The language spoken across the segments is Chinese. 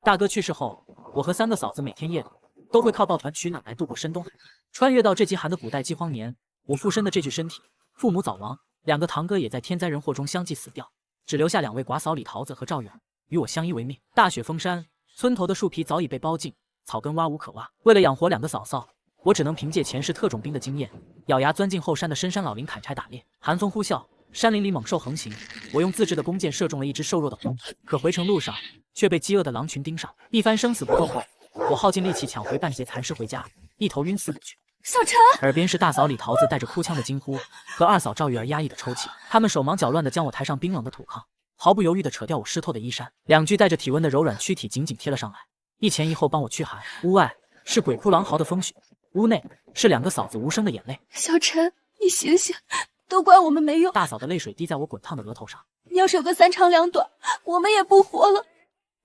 大哥去世后，我和3个嫂子每天夜里都会靠抱团取暖来度过深冬海。穿越到这极寒的古代饥荒年，我附身的这具身体，父母早亡，2个堂哥也在天灾人祸中相继死掉，只留下2位寡嫂李桃子和赵月儿与我相依为命。大雪封山，村头的树皮早已被包尽，草根挖无可挖。为了养活2个嫂嫂，我只能凭借前世特种兵的经验，咬牙钻进后山的深山老林砍柴打猎。寒风呼啸，山林里猛兽横行，我用自制的弓箭射中了一只瘦弱的獾，可回程路上却被饥饿的狼群盯上。一番生死搏斗后，我耗尽力气抢回半截残尸回家，一头晕死过去。小陈，耳边是大嫂李桃子带着哭腔的惊呼和2嫂赵玉儿压抑的抽泣，他们手忙脚乱地将我抬上冰冷的土炕，毫不犹豫地扯掉我湿透的衣衫，2具带着体温的柔软躯体紧紧贴了上来，一前一后帮我驱寒。屋外是鬼哭狼嚎的风雪，屋内是2个嫂子无声的眼泪。小陈，你醒醒，都怪我们没用。大嫂的泪水滴在我滚烫的额头上。你要是有个3长2短，我们也不活了。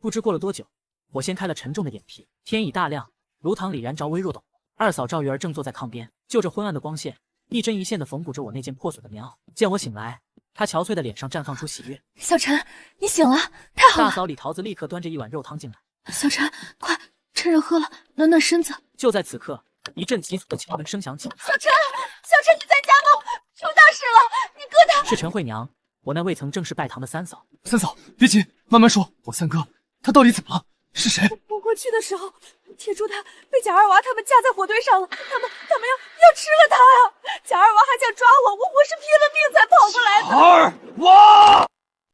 不知过了多久，我掀开了沉重的眼皮，天已大亮，炉膛里燃着微弱的火。2嫂赵玉儿正坐在炕边，就着昏暗的光线，一针一线地缝补着我那件破损的棉袄。见我醒来，她憔悴的脸上绽放出喜悦。小陈，你醒了，太好了！大嫂李桃子立刻端着一碗肉汤进来。小陈，快趁热喝了，暖暖身子。就在此刻，一阵急促的敲门声响起。小陈，你在家吗？出大事了！你哥他……是陈慧娘，我那未曾正式拜堂的3嫂。3嫂，别急，慢慢说。我3哥他到底怎么了？是谁？我去的时候，铁柱他被贾二娃他们架在火堆上了，他们要吃了他呀！贾二娃还想抓我，我是拼了命才跑过来的。二娃，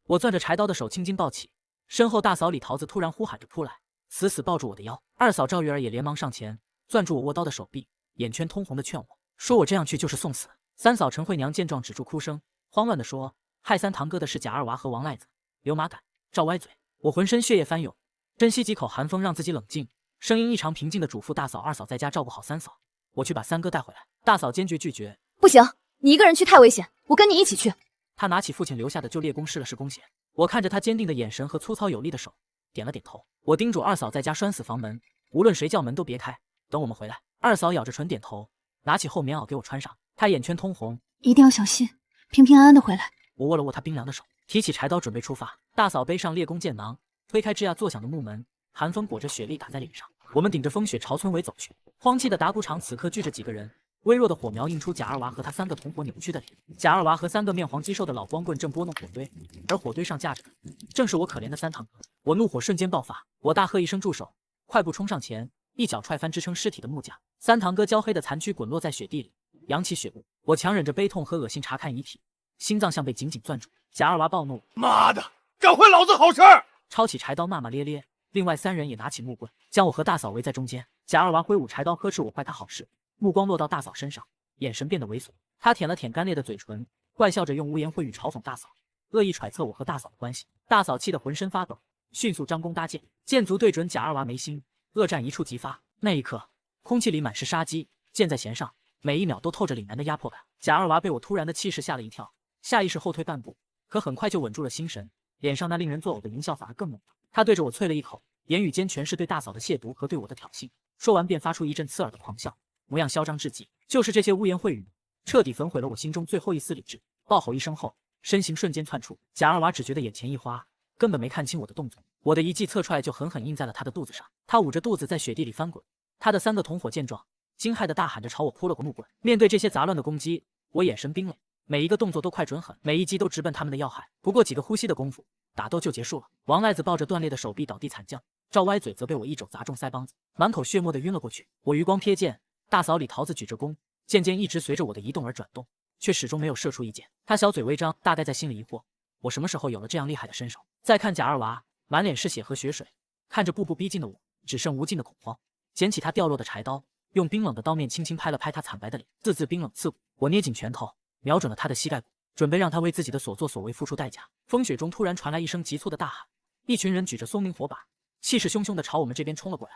我攥着柴刀的手青筋暴起，身后大嫂李桃子突然呼喊着扑来，死死抱住我的腰。2嫂赵玉儿也连忙上前攥住我握刀的手臂，眼圈通红的劝我说我这样去就是送死。3嫂陈慧娘见状止住哭声，慌乱地说：“害3堂哥的是贾二娃和王赖子、刘马杆、赵歪嘴。”我浑身血液翻涌，深吸几口寒风，让自己冷静，声音异常平静地嘱咐大嫂、2嫂在家照顾好3嫂，我去把3哥带回来。大嫂坚决拒绝：“不行，你一个人去太危险，我跟你一起去。”她拿起父亲留下的旧猎弓试了试弓弦，我看着她坚定的眼神和粗糙有力的手，点了点头。我叮嘱2嫂在家拴死房门，无论谁叫门都别开，等我们回来。2嫂咬着唇点头，拿起厚棉袄给我穿上。她眼圈通红：“一定要小心，平平安安的回来。”我握了握她冰凉的手，提起柴刀准备出发。大嫂背上猎弓箭囊，推开吱呀作响的木门，寒风裹着雪粒打在脸上。我们顶着风雪朝村尾走去。荒僻的打谷场此刻聚着几个人，微弱的火苗映出贾二娃和他3个同伙扭曲的脸。贾二娃和3个面黄肌瘦的老光棍正拨弄火堆，而火堆上架着的正是我可怜的3堂哥。我怒火瞬间爆发，我大喝一声住手，快步冲上前，一脚踹翻支撑尸体的木架。3堂哥焦黑的残躯滚落在雪地里，扬起血雾。我强忍着悲痛和恶心查看遗体，心脏像被紧紧攥住。贾二娃暴怒：“妈的，干坏老子好事！”抄起柴刀骂骂咧咧，另外3人也拿起木棍，将我和大嫂围在中间。贾二娃挥舞柴刀呵斥我坏他好事，目光落到大嫂身上，眼神变得猥琐。他舔了舔干裂的嘴唇，怪笑着用污言秽语嘲讽大嫂，恶意揣测我和大嫂的关系。大嫂气得浑身发抖，迅速张弓搭箭，箭足对准贾二娃眉心，恶战一触即发。那一刻，空气里满是杀机，箭在弦上，每一秒都透着凛然的压迫感。贾二娃被我突然的气势吓了一跳，下意识后退半步，可很快就稳住了心神，脸上那令人作呕的淫笑反而更猛了。他对着我啐了一口，言语间全是对大嫂的亵渎和对我的挑衅。说完便发出一阵刺耳的狂笑，模样嚣张至极。就是这些污言秽语，彻底焚毁了我心中最后一丝理智。暴吼一声后，身形瞬间窜出。贾二娃只觉得眼前一花，根本没看清我的动作。我的一记侧踹就狠狠印在了他的肚子上，他捂着肚子在雪地里翻滚。他的3个同伙见状，惊骇的大喊着朝我扑了过木棍。面对这些杂乱的攻击，我眼神冰冷，每一个动作都快准狠，每一击都直奔他们的要害。不过几个呼吸的功夫，打斗就结束了。王赖子抱着断裂的手臂倒地惨叫，赵歪嘴则被我一肘砸中腮帮子，满口血沫的晕了过去。我余光瞥见大嫂李桃子举着弓，渐渐一直随着我的移动而转动，却始终没有射出一箭。她小嘴微张，大概在心里疑惑，我什么时候有了这样厉害的身手。再看贾二娃，满脸是血和血水，看着步步逼近的我，只剩无尽的恐慌。捡起他掉落的柴刀，用冰冷的刀面轻轻拍了拍他惨白的脸，字字冰冷刺骨。我捏紧拳头，瞄准了他的膝盖骨，准备让他为自己的所作所为付出代价。风雪中突然传来一声急促的大喊，一群人举着松明火把，气势汹汹地朝我们这边冲了过来。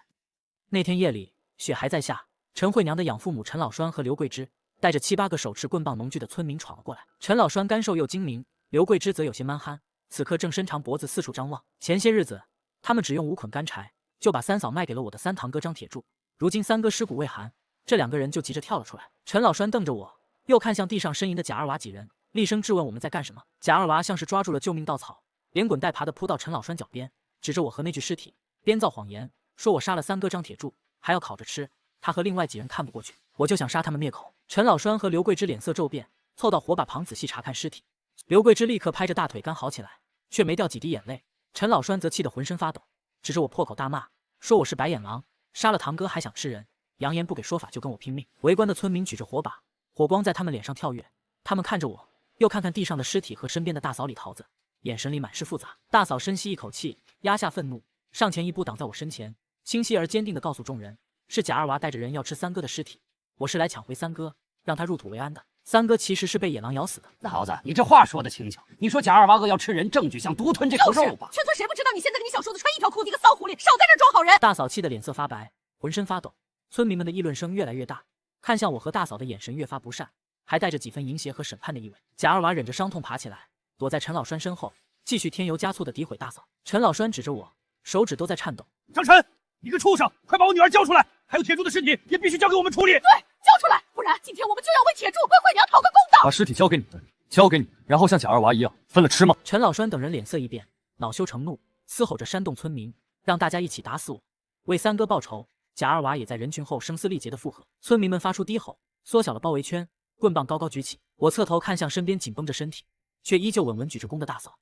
那天夜里，雪还在下，陈慧娘的养父母陈老栓和刘桂枝带着7、8个手持棍棒农具的村民闯了过来。陈老栓干瘦又精明，刘桂枝则有些蛮憨，此刻正伸长脖子四处张望。前些日子，他们只用5捆干柴就把3嫂卖给了我的3堂哥张铁柱，如今3哥尸骨未寒，这2个人就急着跳了出来。陈老栓瞪着我，又看向地上呻吟的贾二娃几人，厉声质问我们在干什么。贾二娃像是抓住了救命稻草，连滚带爬地扑到陈老栓脚边，指着我和那具尸体，编造谎言，说我杀了三哥张铁柱，还要烤着吃。他和另外几人看不过去，我就想杀他们灭口。陈老栓和刘桂枝脸色骤变，凑到火把旁仔细查看尸体。刘桂枝立刻拍着大腿干嚎起来，却没掉几滴眼泪。陈老栓则气得浑身发抖，指着我破口大骂，说我是白眼狼，杀了堂哥还想吃人，扬言不给说法就跟我拼命。围观的村民举着火把，火光在他们脸上跳跃，他们看着我，又看看地上的尸体和身边的大嫂李桃子，眼神里满是复杂。大嫂深吸一口气，压下愤怒，上前一步挡在我身前，清晰而坚定地告诉众人，是贾二娃带着人要吃三哥的尸体，我是来抢回三哥，让他入土为安的。三哥其实是被野狼咬死的。桃子，你这话说的轻巧，你说贾二娃饿要吃人，证据想独吞这口肉吧？全村谁不知道你现在跟你小叔子穿一条裤子一个骚狐狸，少在这装好人！大嫂气得脸色发白，浑身发抖。村民们的议论声越来越大，看向我和大嫂的眼神越发不善，还带着几分淫邪和审判的意味。贾二娃忍着伤痛爬起来，躲在陈老栓身后，继续添油加醋地诋毁大嫂。陈老栓指着我，手指都在颤抖。张晨，你个畜生，快把我女儿交出来！还有铁柱的尸体也必须交给我们处理。对，交出来，不然今天我们就要为铁柱、为惠娘讨个公道。把尸体交给你们，交给你，然后像贾二娃一样分了吃吗？陈老栓等人脸色一变，恼羞成怒，嘶吼着煽动村民，让大家一起打死我，为三哥报仇。贾二娃也在人群后声嘶力竭的附和。村民们发出低吼，缩小了包围圈，棍棒高高举起。我侧头看向身边紧绷着身体，却依旧稳稳举着弓的大嫂。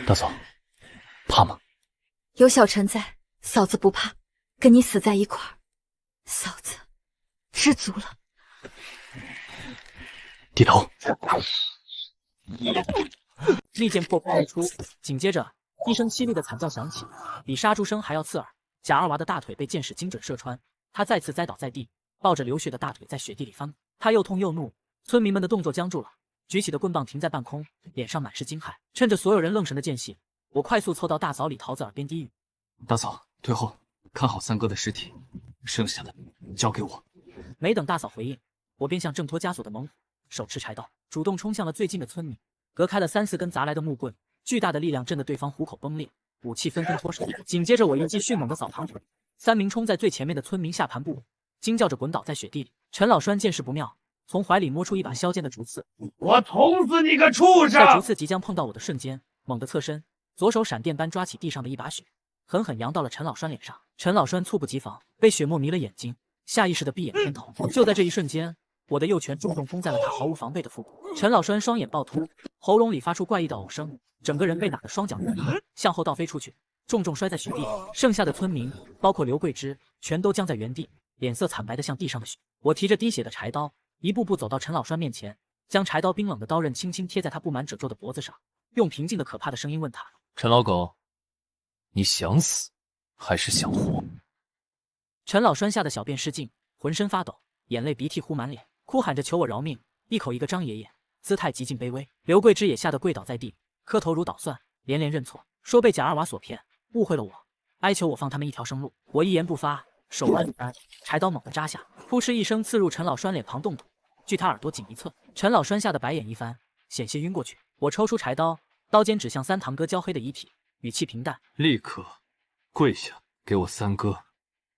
大嫂，怕吗？有小陈在，嫂子不怕，跟你死在一块儿，嫂子知足了。低头。利剑破空而出，紧接着一声凄厉的惨叫响起，比杀猪声还要刺耳。贾二娃的大腿被箭矢精准射穿，他再次栽倒在地，抱着流血的大腿在雪地里翻滚。他又痛又怒，村民们的动作僵住了，举起的棍棒停在半空，脸上满是惊骇。趁着所有人愣神的间隙，我快速凑到大嫂李桃子耳边低语：“大嫂，退后，看好三哥的尸体，剩下的交给我。”没等大嫂回应，我便像挣脱枷锁的猛虎，手持柴刀，主动冲向了最近的村民，隔开了3、4根砸来的木棍，巨大的力量震得对方虎口崩裂，武器纷纷脱手。紧接着我一记迅猛的扫堂腿，3名冲在最前面的村民下盘不稳，惊叫着滚倒在雪地里。陈老栓见势不妙，从怀里摸出一把削尖的竹刺，我捅死你个畜生！在竹刺即将碰到我的瞬间，猛地侧身，左手闪电般抓起地上的一把雪，狠狠扬到了陈老栓脸上。陈老栓猝不及防，被血沫迷了眼睛，下意识的闭眼偏头。就在这一瞬间，我的右拳重重封在了他毫无防备的腹部。陈老栓双眼暴突，喉咙里发出怪异的呕声，整个人被打得双脚着地，向后倒飞出去，重重摔在雪地里。剩下的村民，包括刘桂枝，全都僵在原地，脸色惨白的像地上的雪。我提着滴血的柴刀，一步步走到陈老栓面前，将柴刀冰冷的刀刃轻轻贴在他布满褶皱的脖子上，用平静的可怕的声音问他：“陈老狗，你想死还是想活？”陈老栓吓得小便失禁，浑身发抖，眼泪鼻涕糊满脸，哭喊着求我饶命，一口一个张爷爷，姿态极尽卑微。刘桂枝也吓得跪倒在地，磕头如捣蒜，连连认错，说被贾二娃所骗，误会了我，哀求我放他们一条生路。我一言不发，手腕一扳，柴刀猛地扎下，扑哧一声刺入陈老栓脸庞动土，距他耳朵仅一寸。陈老栓吓得白眼一翻，险些晕过去。我抽出柴刀，刀尖指向三堂哥焦黑的遗体，语气平淡：“立刻跪下，给我三哥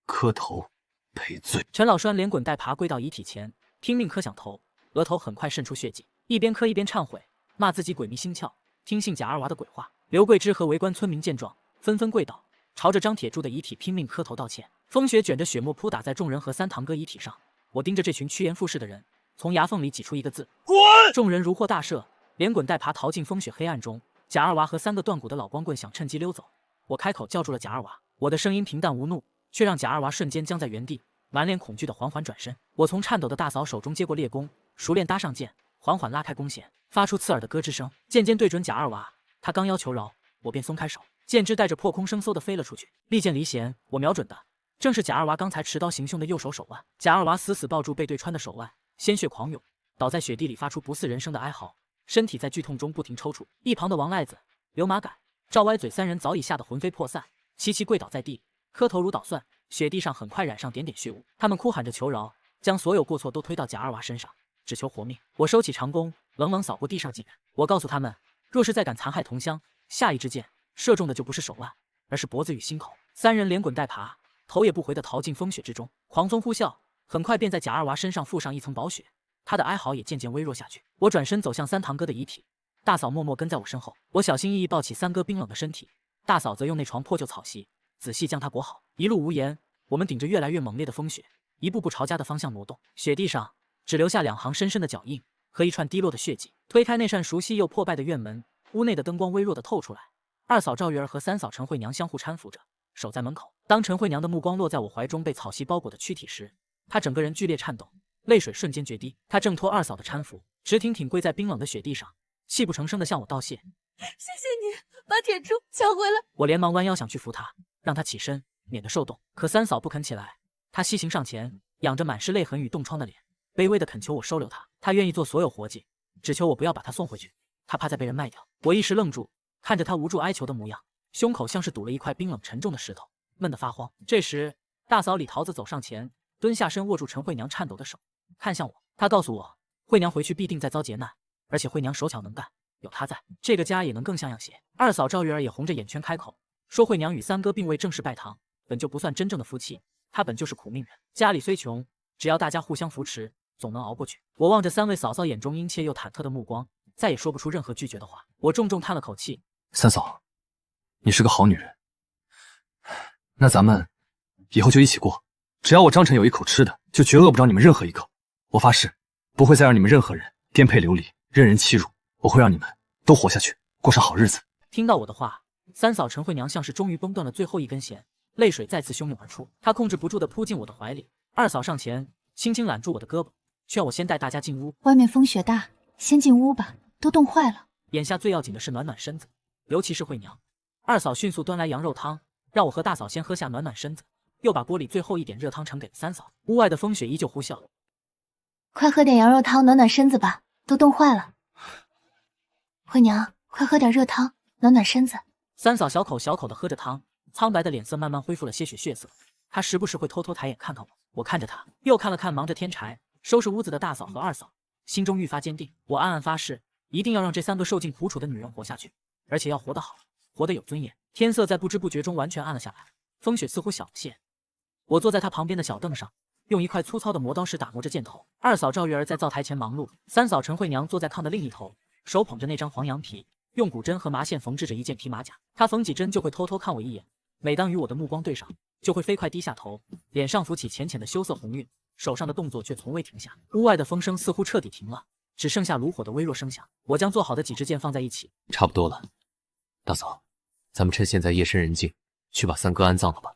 磕头赔罪。”陈老栓连滚带爬跪到遗体前，拼命磕响头，额头很快渗出血迹，一边磕一边忏悔，骂自己鬼迷心窍，听信贾二娃的鬼话。刘桂枝和围观村民见状，纷纷跪倒，朝着张铁柱的遗体拼命磕头道歉。风雪卷着雪沫扑打在众人和三堂哥遗体上，我盯着这群趋炎附势的人，从牙缝里挤出一个字：滚！众人如获大赦，连滚带爬逃进风雪黑暗中。贾二娃和3个断骨的老光棍想趁机溜走，我开口叫住了贾二娃，我的声音平淡无怒，却让贾二娃瞬间僵在原地，满脸恐惧的缓缓转身。我从颤抖的大嫂手中接过猎弓，熟练搭上箭，缓缓拉开弓弦，发出刺耳的咯吱声，箭尖对准贾二娃。他刚要求饶，我便松开手，箭支带着破空声嗖的飞了出去。利箭离弦，我瞄准的正是贾二娃刚才持刀行凶的右手手腕。贾二娃死死抱住被对穿的手腕，鲜血狂涌，倒在雪地里发出不似人声的哀嚎，身体在剧痛中不停抽搐。一旁的王赖子、刘马杆、赵歪嘴3人早已吓得魂飞魄散，齐齐跪倒在地，磕头如捣蒜。雪地上很快染上点点血雾，他们哭喊着求饶，将所有过错都推到贾二娃身上，只求活命。我收起长弓，冷冷扫过地上几人，我告诉他们，若是再敢残害同乡，下一支箭射中的就不是手腕，而是脖子与心口。3人连滚带爬，头也不回地逃进风雪之中，狂风呼啸，很快便在贾二娃身上覆上一层薄雪，他的哀嚎也渐渐微弱下去。我转身走向三堂哥的遗体，大嫂默默跟在我身后。我小心翼翼抱起三哥冰冷的身体，大嫂则用那床破旧草席仔细将它裹好。一路无言，我们顶着越来越猛烈的风雪，一步步朝家的方向挪动。雪地上只留下2行深深的脚印和一串滴落的血迹。推开那扇熟悉又破败的院门，屋内的灯光微弱的透出来。二嫂赵玉儿和三嫂陈慧娘相互搀扶着，守在门口。当陈慧娘的目光落在我怀中被草席包裹的躯体时，她整个人剧烈颤抖，泪水瞬间决堤。她挣脱二嫂的搀扶，直挺挺跪在冰冷的雪地上，泣不成声地向我道谢：“谢谢你把铁柱抢回来。”我连忙弯腰想去扶她，让她起身，免得受冻。可三嫂不肯起来，她西行上前，仰着满是泪痕与冻疮的脸，卑微地恳求我收留她。她愿意做所有活计，只求我不要把她送回去。她怕再被人卖掉。我一时愣住，看着她无助哀求的模样，胸口像是堵了一块冰冷沉重的石头，闷得发慌。这时，大嫂李桃子走上前，蹲下身握住陈慧娘颤抖的手，看向我。她告诉我，慧娘回去必定再遭劫难，而且慧娘手巧能干，有她在，这个家也能更像样些。二嫂赵玉儿也红着眼圈开口说，慧娘与三哥并未正式拜堂，本就不算真正的夫妻，她本就是苦命人，家里虽穷，只要大家互相扶持，总能熬过去。我望着3位嫂嫂眼中殷切又忐忑的目光，再也说不出任何拒绝的话。我重重叹了口气，三嫂，你是个好女人，那咱们以后就一起过，只要我张晨有一口吃的，就绝饿不着你们任何一个。我发誓，不会再让你们任何人颠沛流离，任人欺辱。我会让你们都活下去，过上好日子。听到我的话，三嫂陈慧娘像是终于崩断了最后一根弦，泪水再次汹涌而出，她控制不住地扑进我的怀里。二嫂上前轻轻揽住我的胳膊，劝我先带大家进屋。外面风雪大，先进屋吧，都冻坏了。眼下最要紧的是暖暖身子，尤其是慧娘。二嫂迅速端来羊肉汤，让我和大嫂先喝下暖暖身子，又把锅里最后一点热汤盛给了三嫂。屋外的风雪依旧呼啸，快喝点羊肉汤暖暖身子吧，都冻坏了。慧娘，快喝点热汤暖暖身子。三嫂小口小口地喝着汤，苍白的脸色慢慢恢复了些许血色。她时不时会偷偷抬眼看看我，我看着她，又看了看忙着添柴收拾屋子的大嫂和二嫂，心中愈发坚定。我暗暗发誓，一定要让这3个受尽苦楚的女人活下去，而且要活得好，活得有尊严。天色在不知不觉中完全暗了下来，风雪似乎小了些。我坐在她旁边的小凳上，用一块粗糙的磨刀石打磨着箭头。二嫂赵玉儿在灶台前忙碌，三嫂陈慧娘坐在炕的另一头，手捧着那张黄羊皮，用骨针和麻线缝制着一件皮马甲。她缝几针就会偷偷看我一眼，每当与我的目光对上，就会飞快低下头，脸上浮起浅浅的羞涩红晕，手上的动作却从未停下。屋外的风声似乎彻底停了，只剩下炉火的微弱声响。我将做好的几支箭放在一起，差不多了，大嫂，咱们趁现在夜深人静，去把三哥安葬了吧，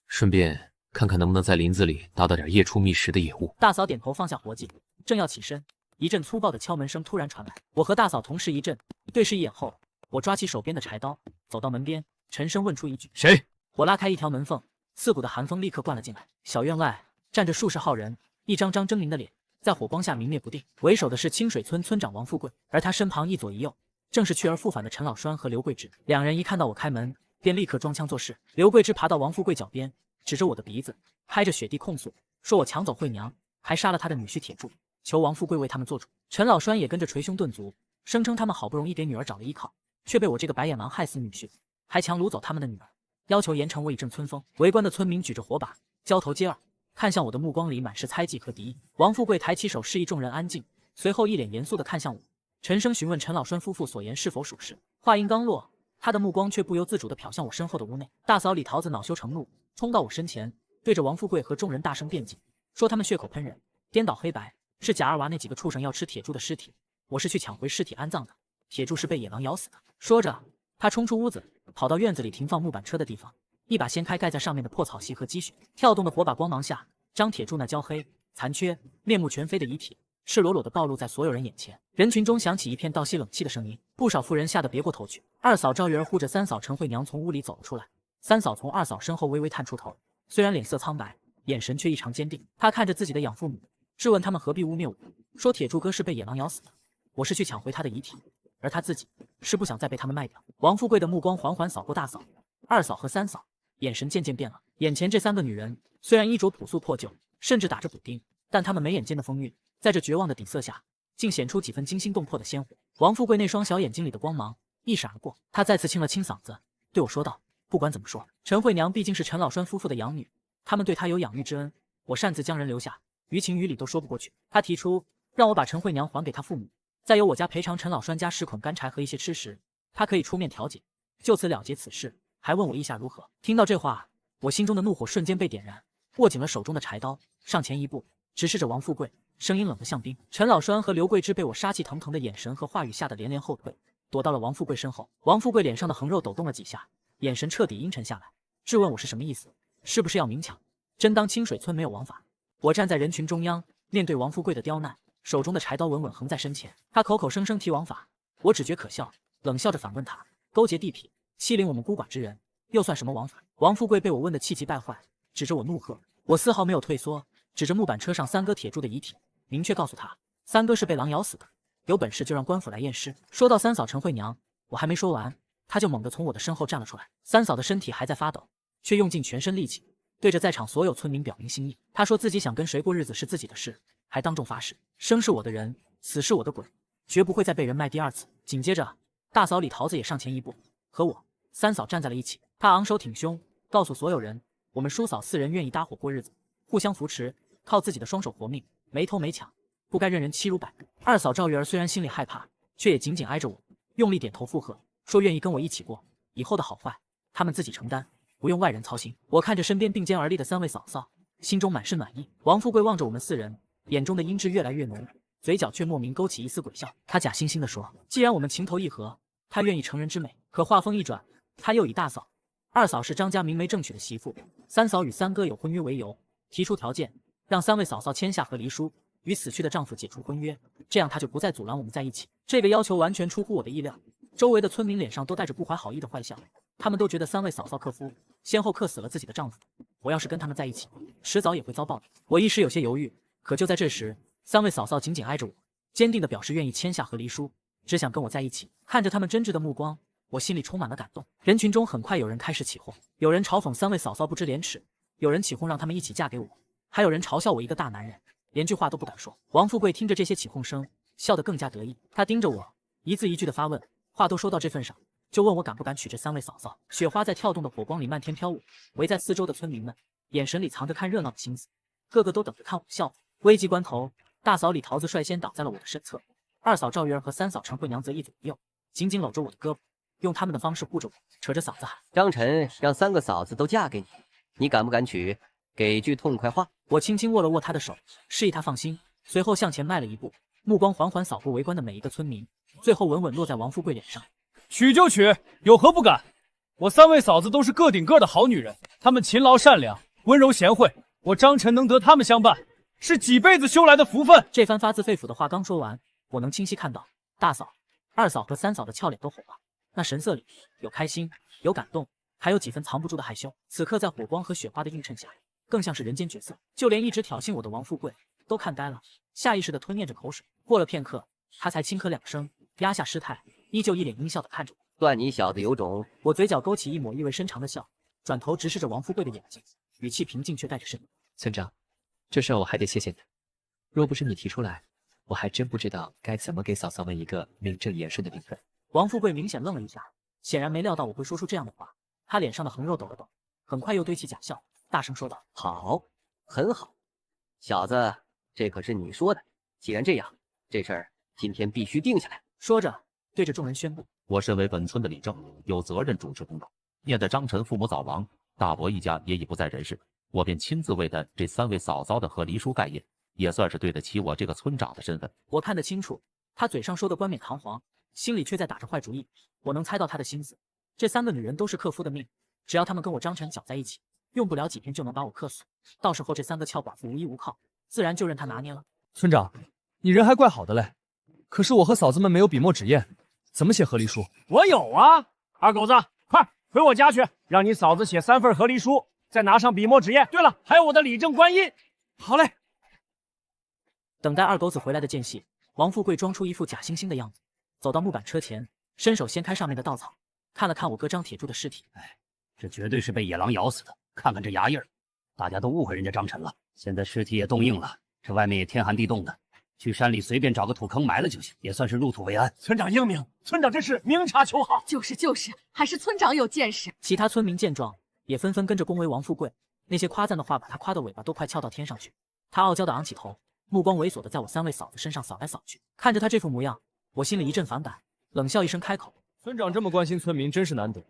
顺便看看能不能在林子里打到点夜出觅食的野物。大嫂点头放下活计，正要起身，一阵粗暴的敲门声突然传来。我和大嫂同时一震，对视一眼后，我抓起手边的柴刀，走到门边，沉声问出一句：“谁？”我拉开一条门缝，刺骨的寒风立刻灌了进来。小院外站着数十号人，一张张狰狞的脸在火光下明灭不定。为首的是清水村村长王富贵，而他身旁一左一右正是去而复返的陈老栓和刘桂芝。两人一看到我开门，便立刻装腔作势。刘桂芝爬到王富贵脚边，指着我的鼻子，拍着雪地控诉，说我抢走慧娘，还杀了他的女婿铁柱，求王富贵为他们做主。陈老栓也跟着捶胸顿足，声称他们好不容易给女儿找了依靠，却被我这个白眼狼害死女婿，还强掳走他们的女儿，要求严惩我以正村风。围观的村民举着火把，交头接耳，看向我的目光里满是猜忌和敌意。王富贵抬起手示意众人安静，随后一脸严肃地看向我，沉声询问陈老栓夫妇所言是否属实。话音刚落，他的目光却不由自主地瞟向我身后的屋内。大嫂李桃子恼羞成怒，冲到我身前，对着王富贵和众人大声辩解，说他们血口喷人，颠倒黑白，是贾二娃那几个畜生要吃铁柱的尸体，我是去抢回尸体安葬的，铁柱是被野狼咬死的。说着，他冲出屋子，跑到院子里停放木板车的地方，一把掀开盖在上面的破草席和积雪，跳动的火把光芒下，张铁柱那焦黑、残缺、面目全非的遗体赤裸裸地暴露在所有人眼前。人群中响起一片倒吸冷气的声音，不少妇人吓得别过头去。二嫂赵玉儿护着三嫂陈慧娘从屋里走了出来，三嫂从二嫂身后微微探出头，虽然脸色苍白，眼神却异常坚定。她看着自己的养父母，质问他们何必污蔑我，说铁柱哥是被野狼咬死的，我是去抢回他的遗体，而他自己是不想再被他们卖掉。王富贵的目光缓缓扫过大嫂、二嫂和三嫂，眼神渐渐变了。眼前这3个女人虽然衣着朴素破旧，甚至打着补丁，但她们眉眼间的风韵，在这绝望的底色下，竟显出几分惊心动魄的鲜活。王富贵那双小眼睛里的光芒一闪而过，他再次清了清嗓子，对我说道：“不管怎么说，陈慧娘毕竟是陈老栓夫妇的养女，他们对她有养育之恩，我擅自将人留下，于情于理都说不过去。他提出让我把陈慧娘还给他父母，再由我家赔偿陈老栓家10捆干柴和一些吃食，他可以出面调解，就此了结此事。还问我意下如何。听到这话，我心中的怒火瞬间被点燃，握紧了手中的柴刀，上前一步，直视着王富贵，声音冷得像冰。陈老栓和刘桂芝被我杀气腾腾的眼神和话语吓得连连后退，躲到了王富贵身后。王富贵脸上的横肉抖动了几下，眼神彻底阴沉下来，质问我是什么意思，是不是要明抢？真当清水村没有王法？我站在人群中央，面对王富贵的刁难，手中的柴刀稳稳横在身前。他口口声声提王法，我只觉可笑，冷笑着反问他：勾结地痞，欺凌我们孤寡之人，又算什么王法？王富贵被我问得气急败坏，指着我怒喝。我丝毫没有退缩，指着木板车上三哥铁柱的遗体，明确告诉他，三哥是被狼咬死的，有本事就让官府来验尸。说到三嫂陈慧娘，我还没说完，他就猛地从我的身后站了出来。三嫂的身体还在发抖，却用尽全身力气，对着在场所有村民表明心意。他说自己想跟谁过日子是自己的事，还当众发誓，生是我的人，死是我的鬼，绝不会再被人卖第二次。紧接着，大嫂李桃子也上前一步，和我三嫂站在了一起。她昂首挺胸，告诉所有人，我们叔嫂四人愿意搭伙过日子，互相扶持，靠自己的双手活命，没偷没抢，不该任人欺辱摆布。二嫂赵玉儿虽然心里害怕，却也紧紧挨着我，用力点头附和，说愿意跟我一起过，以后的好坏他们自己承担，不用外人操心。我看着身边并肩而立的三位嫂嫂，心中满是暖意。王富贵望着我们四人，眼中的阴鸷越来越浓，嘴角却莫名勾起一丝鬼笑。他假惺惺地说，既然我们情投意合，他愿意成人之美。可话锋一转，他又以大嫂、二嫂是张家明媒正娶的媳妇，三嫂与三哥有婚约为由，提出条件，让三位嫂嫂签下和离书，与死去的丈夫解除婚约，这样他就不再阻拦我们在一起。这个要求完全出乎我的意料，周围的村民脸上都带着不怀好意的坏笑，他们都觉得三位嫂嫂克夫，先后克死了自己的丈夫，我要是跟他们在一起，迟早也会遭报应。我一时有些犹豫，可就在这时，三位嫂嫂紧紧挨着我，坚定地表示愿意签下和离书，只想跟我在一起。看着他们真挚的目光，我心里充满了感动。人群中很快有人开始起哄，有人嘲讽三位嫂嫂不知廉耻，有人起哄让他们一起嫁给我，还有人嘲笑我一个大男人连句话都不敢说。王富贵听着这些起哄声，笑得更加得意，他盯着我，一字一句地发问，话都说到这份上，就问我敢不敢娶这三位嫂嫂。雪花在跳动的火光里漫天飘舞，围在四周的村民们眼神里藏着看热闹的心思，个个都等着看我笑话。危急关头，大嫂李桃子率先挡在了我的身侧，二嫂赵玉儿和三嫂陈慧娘则一左一右，紧紧搂着我的胳膊，用他们的方式护着我，扯着嗓子喊：张晨让三个嫂子都嫁给你，你敢不敢娶？给句痛快话。我轻轻握了握他的手，示意他放心，随后向前迈了一步，目光缓缓扫过围观的每一个村民，最后稳稳落在王富贵脸上。娶就娶，有何不敢？我三位嫂子都是个顶个的好女人，她们勤劳善良，温柔贤惠，我张晨能得她们相伴，是几辈子修来的福分。这番发自肺腑的话刚说完，我能清晰看到大嫂、二嫂和三嫂的俏脸都红了，那神色里有开心，有感动，还有几分藏不住的害羞。此刻在火光和雪花的映衬下，更像是人间绝色。就连一直挑衅我的王富贵都看呆了，下意识地吞咽着口水。过了片刻，他才轻咳两声，压下失态，依旧一脸阴笑地看着我。算你小子有种！我嘴角勾起一抹意味深长的笑，转头直视着王富贵的眼睛，语气平静却带着深意。村长，这事我还得谢谢你，若不是你提出来，我还真不知道该怎么给嫂嫂们一个名正言顺的名分。王富贵明显愣了一下，显然没料到我会说出这样的话，他脸上的横肉抖了抖，很快又堆起假笑，大声说道：好，很好，小子，这可是你说的。既然这样，这事儿今天必须定下来。说着对着众人宣布：我身为本村的里正，有责任主持公道。念在张晨父母早亡，大伯一家也已不在人世，我便亲自为的这三位嫂嫂的和离书盖印，也算是对得起我这个村长的身份。我看得清楚，他嘴上说的冠冕堂皇，心里却在打着坏主意。我能猜到他的心思，这三个女人都是克夫的命，只要他们跟我张晨搅在一起，用不了几天就能把我克死。到时候这三个俏寡妇无依无靠，自然就任他拿捏了。村长，你人还怪好的嘞，可是我和嫂子们没有笔墨纸砚，怎么写和离书？我有啊，二狗子，快回我家去，让你嫂子写3份和离书，再拿上笔墨纸砚。对了，还有我的理正官印。好嘞。等待二狗子回来的间隙，王富贵装出一副假惺惺的样子，走到木板车前，伸手掀开上面的稻草，看了看我哥张铁柱的尸体。这绝对是被野狼咬死的，看看这牙印儿，大家都误会人家张晨了。现在尸体也冻硬了，这外面也天寒地冻的，去山里随便找个土坑埋了就行，也算是入土为安。村长英明，村长真是明察秋毫。就是，还是村长有见识。其他村民见状，也纷纷跟着恭维王富贵，那些夸赞的话把他夸的尾巴都快翘到天上去。他傲娇的昂起头，目光猥琐的在我三位嫂子身上扫来扫去。看着他这副模样，我心里一阵反感，冷笑一声开口：村长这么关心村民，真是难得。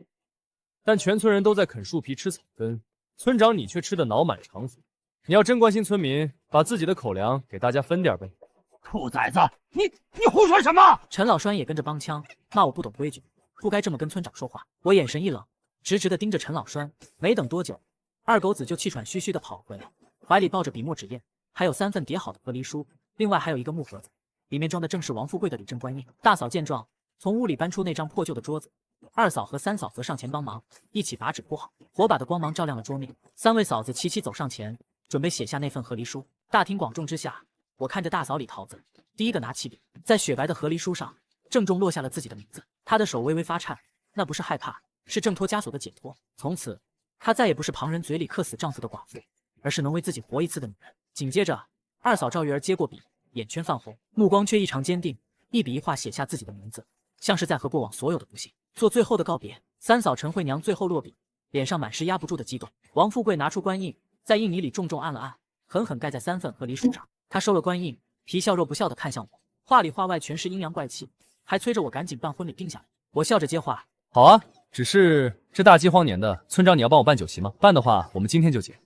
但全村人都在啃树皮吃草根，村长你却吃得脑满肠肥。你要真关心村民，把自己的口粮给大家分点呗。兔崽子，你胡说什么？陈老栓也跟着帮腔，骂我不懂规矩，不该这么跟村长说话。我眼神一冷，直直的盯着陈老栓。没等多久，二狗子就气喘吁吁的跑回来，怀里抱着笔墨纸砚，还有3份叠好的和离书，另外还有一个木盒子，里面装的正是王富贵的礼正官印。大嫂见状，从屋里搬出那张破旧的桌子，二嫂和三嫂则上前帮忙，一起把纸铺好。火把的光芒照亮了桌面，3位嫂子齐齐走上前，准备写下那份和离书。大庭广众之下，我看着大嫂李桃子第一个拿起笔，在雪白的和离书上郑重落下了自己的名字。她的手微微发颤，那不是害怕，是挣脱枷锁的解脱。从此，她再也不是旁人嘴里克死丈夫的寡妇，而是能为自己活一次的女人。紧接着，二嫂赵玉儿接过笔，眼圈泛红，目光却异常坚定，一笔一画写下自己的名字，像是在和过往所有的不幸做最后的告别。三嫂陈慧娘最后落笔，脸上满是压不住的激动。王富贵拿出官印，在印泥里重重按了按，狠狠盖在3份和离书上。他收了官印，皮笑肉不笑地看向我，话里话外全是阴阳怪气，还催着我赶紧办婚礼定下来。我笑着接话：好啊，只是这大饥荒年的，村长你要帮我办酒席吗？办的话，我们今天就结。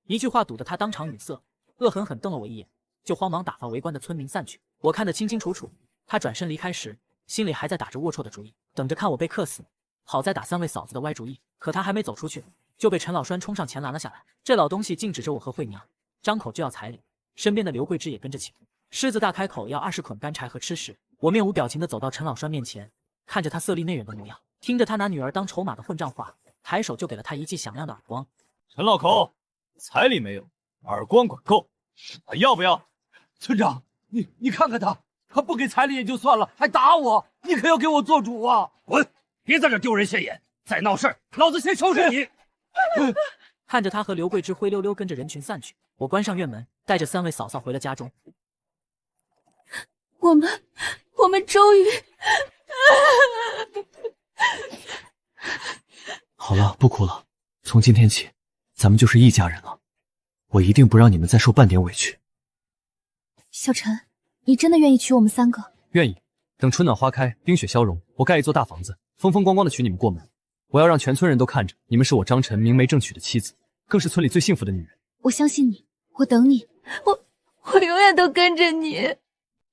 一句话堵得他当场语塞，恶狠狠瞪了我一眼，就慌忙打发围观的村民散去。我看得清清楚楚，他转身离开时，心里还在打着龌龊的主意，等着看我被克死。好在打3位嫂子的歪主意，可他还没走出去，就被陈老栓冲上前拦了下来。这老东西竟指着我和慧娘，张口就要彩礼。身边的刘桂枝也跟着起哄，狮子大开口要20捆干柴和吃食。我面无表情地走到陈老栓面前，看着他色厉内荏的模样，听着他拿女儿当筹码的混账话，抬手就给了他一记响亮的耳光。陈老口，彩礼没有，耳光管够，还要不要？村长，你看看他，他不给彩礼也就算了，还打我，你可要给我做主啊！滚，别在这丢人现眼，再闹事儿，老子先收拾你！看着他和刘桂枝灰溜溜跟着人群散去，我关上院门，带着3位嫂嫂回了家中。我们终于……好了，不哭了，从今天起，咱们就是一家人了。我一定不让你们再受半点委屈。小陈，你真的愿意娶我们3个？愿意。等春暖花开，冰雪消融，我盖一座大房子，风风光光的娶你们过门。我要让全村人都看着，你们是我张晨明媒正娶的妻子，更是村里最幸福的女人。我相信你，我等你，我永远都跟着你。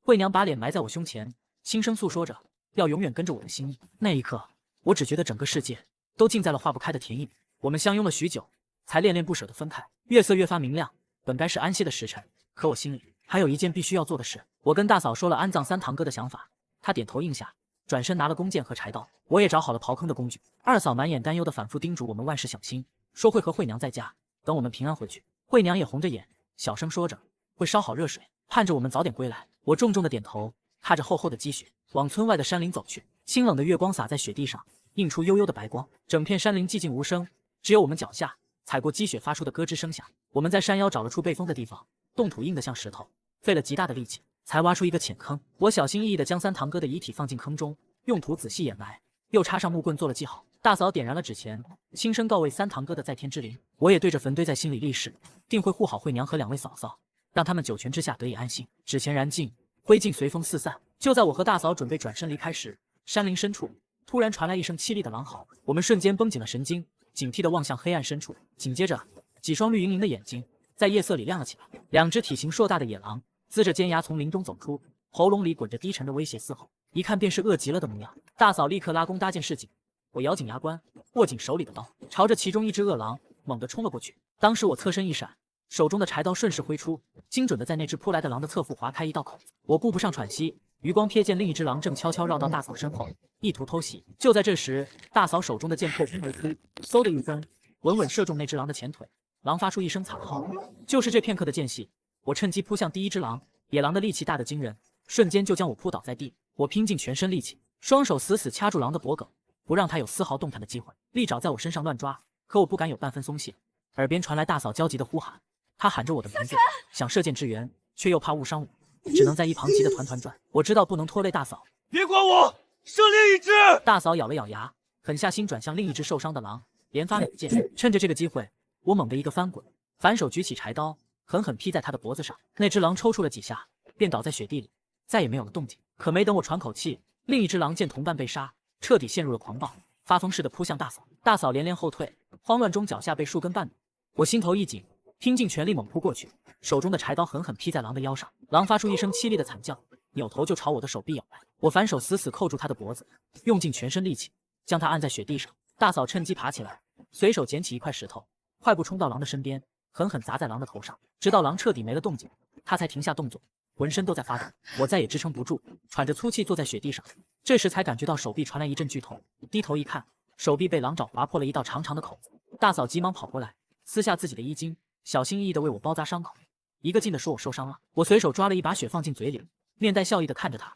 慧娘把脸埋在我胸前，轻声诉说着要永远跟着我的心意。那一刻，我只觉得整个世界都浸在了化不开的甜意里。我们相拥了许久，才恋恋不舍地分开。月色越发明亮，本该是安歇的时辰，可我心里还有一件必须要做的事。我跟大嫂说了安葬3堂哥的想法，她点头应下，转身拿了弓箭和柴刀。我也找好了刨坑的工具。二嫂满眼担忧地反复叮嘱我们万事小心，说会和慧娘在家等我们平安回去。慧娘也红着眼，小声说着会烧好热水，盼着我们早点归来。我重重的点头，踏着厚厚的积雪往村外的山林走去。清冷的月光洒在雪地上，映出幽幽的白光，整片山林寂静无声，只有我们脚下踩过积雪发出的咯吱声响。我们在山腰找了处被封的地方，冻土硬得像石头，费了极大的力气才挖出一个浅坑。我小心翼翼地将3堂哥的遗体放进坑中，用土仔细掩埋，又插上木棍做了记号。大嫂点燃了纸钱，轻声告慰3堂哥的在天之灵。我也对着坟堆在心里立誓，定会护好慧娘和2位嫂嫂，让他们九泉之下得以安心。纸钱燃尽，灰烬随风四散。就在我和大嫂准备转身离开时，山林深处突然传来一声凄厉的狼嚎。我们瞬间绷紧了神经，警惕地望向黑暗深处。紧接着，几双绿莹莹的眼睛在夜色里亮了起来。2只体型硕大的野狼呲着尖牙从林中走出，喉咙里滚着低沉的威胁嘶吼，一看便是饿极了的模样。大嫂立刻拉弓搭箭示警，我咬紧牙关，握紧手里的刀，朝着其中一只恶狼猛地冲了过去。当时我侧身一闪，手中的柴刀顺势挥出，精准地在那只扑来的狼的侧腹划开一道口子。我顾不上喘息，余光瞥见另一只狼正悄悄绕到大嫂身后，意图偷袭。就在这时，大嫂手中的剑破空而出，嗖的一分，稳稳射中那只狼的前腿。狼发出一声惨嚎。就是这片刻的间隙，我趁机扑向第一只狼。野狼的力气大得惊人，瞬间就将我扑倒在地。我拼尽全身力气，双手死死掐住狼的脖颈，不让他有丝毫动弹的机会。利爪在我身上乱抓，可我不敢有半分松懈。耳边传来大嫂焦急的呼喊，她喊着我的名字，想射箭支援，却又怕误伤我，只能在一旁急得团团转。我知道不能拖累大嫂，别管我，射另一只！大嫂咬了咬牙，狠下心转向另一只受伤的狼，连发2箭。趁着这个机会，我猛地一个翻滚，反手举起柴刀，狠狠劈在他的脖子上。那只狼抽搐了几下，便倒在雪地里，再也没有了动静。可没等我喘口气，另一只狼见同伴被杀，彻底陷入了狂暴，发疯似的扑向大嫂。大嫂连连后退，慌乱中脚下被树根绊倒，我心头一紧，拼尽全力猛扑过去，手中的柴刀狠狠劈在狼的腰上，狼发出一声凄厉的惨叫，扭头就朝我的手臂咬来。我反手死死扣住他的脖子，用尽全身力气将他按在雪地上。大嫂趁机爬起来，随手捡起一块石头，快步冲到狼的身边，狠狠砸在狼的头上，直到狼彻底没了动静，他才停下动作，浑身都在发抖。我再也支撑不住，喘着粗气坐在雪地上。这时才感觉到手臂传来一阵剧痛，低头一看，手臂被狼爪划破了一道长长的口子。大嫂急忙跑过来，撕下自己的衣襟，小心翼翼地为我包扎伤口，一个劲地说我受伤了。我随手抓了一把血放进嘴里，面带笑意地看着他。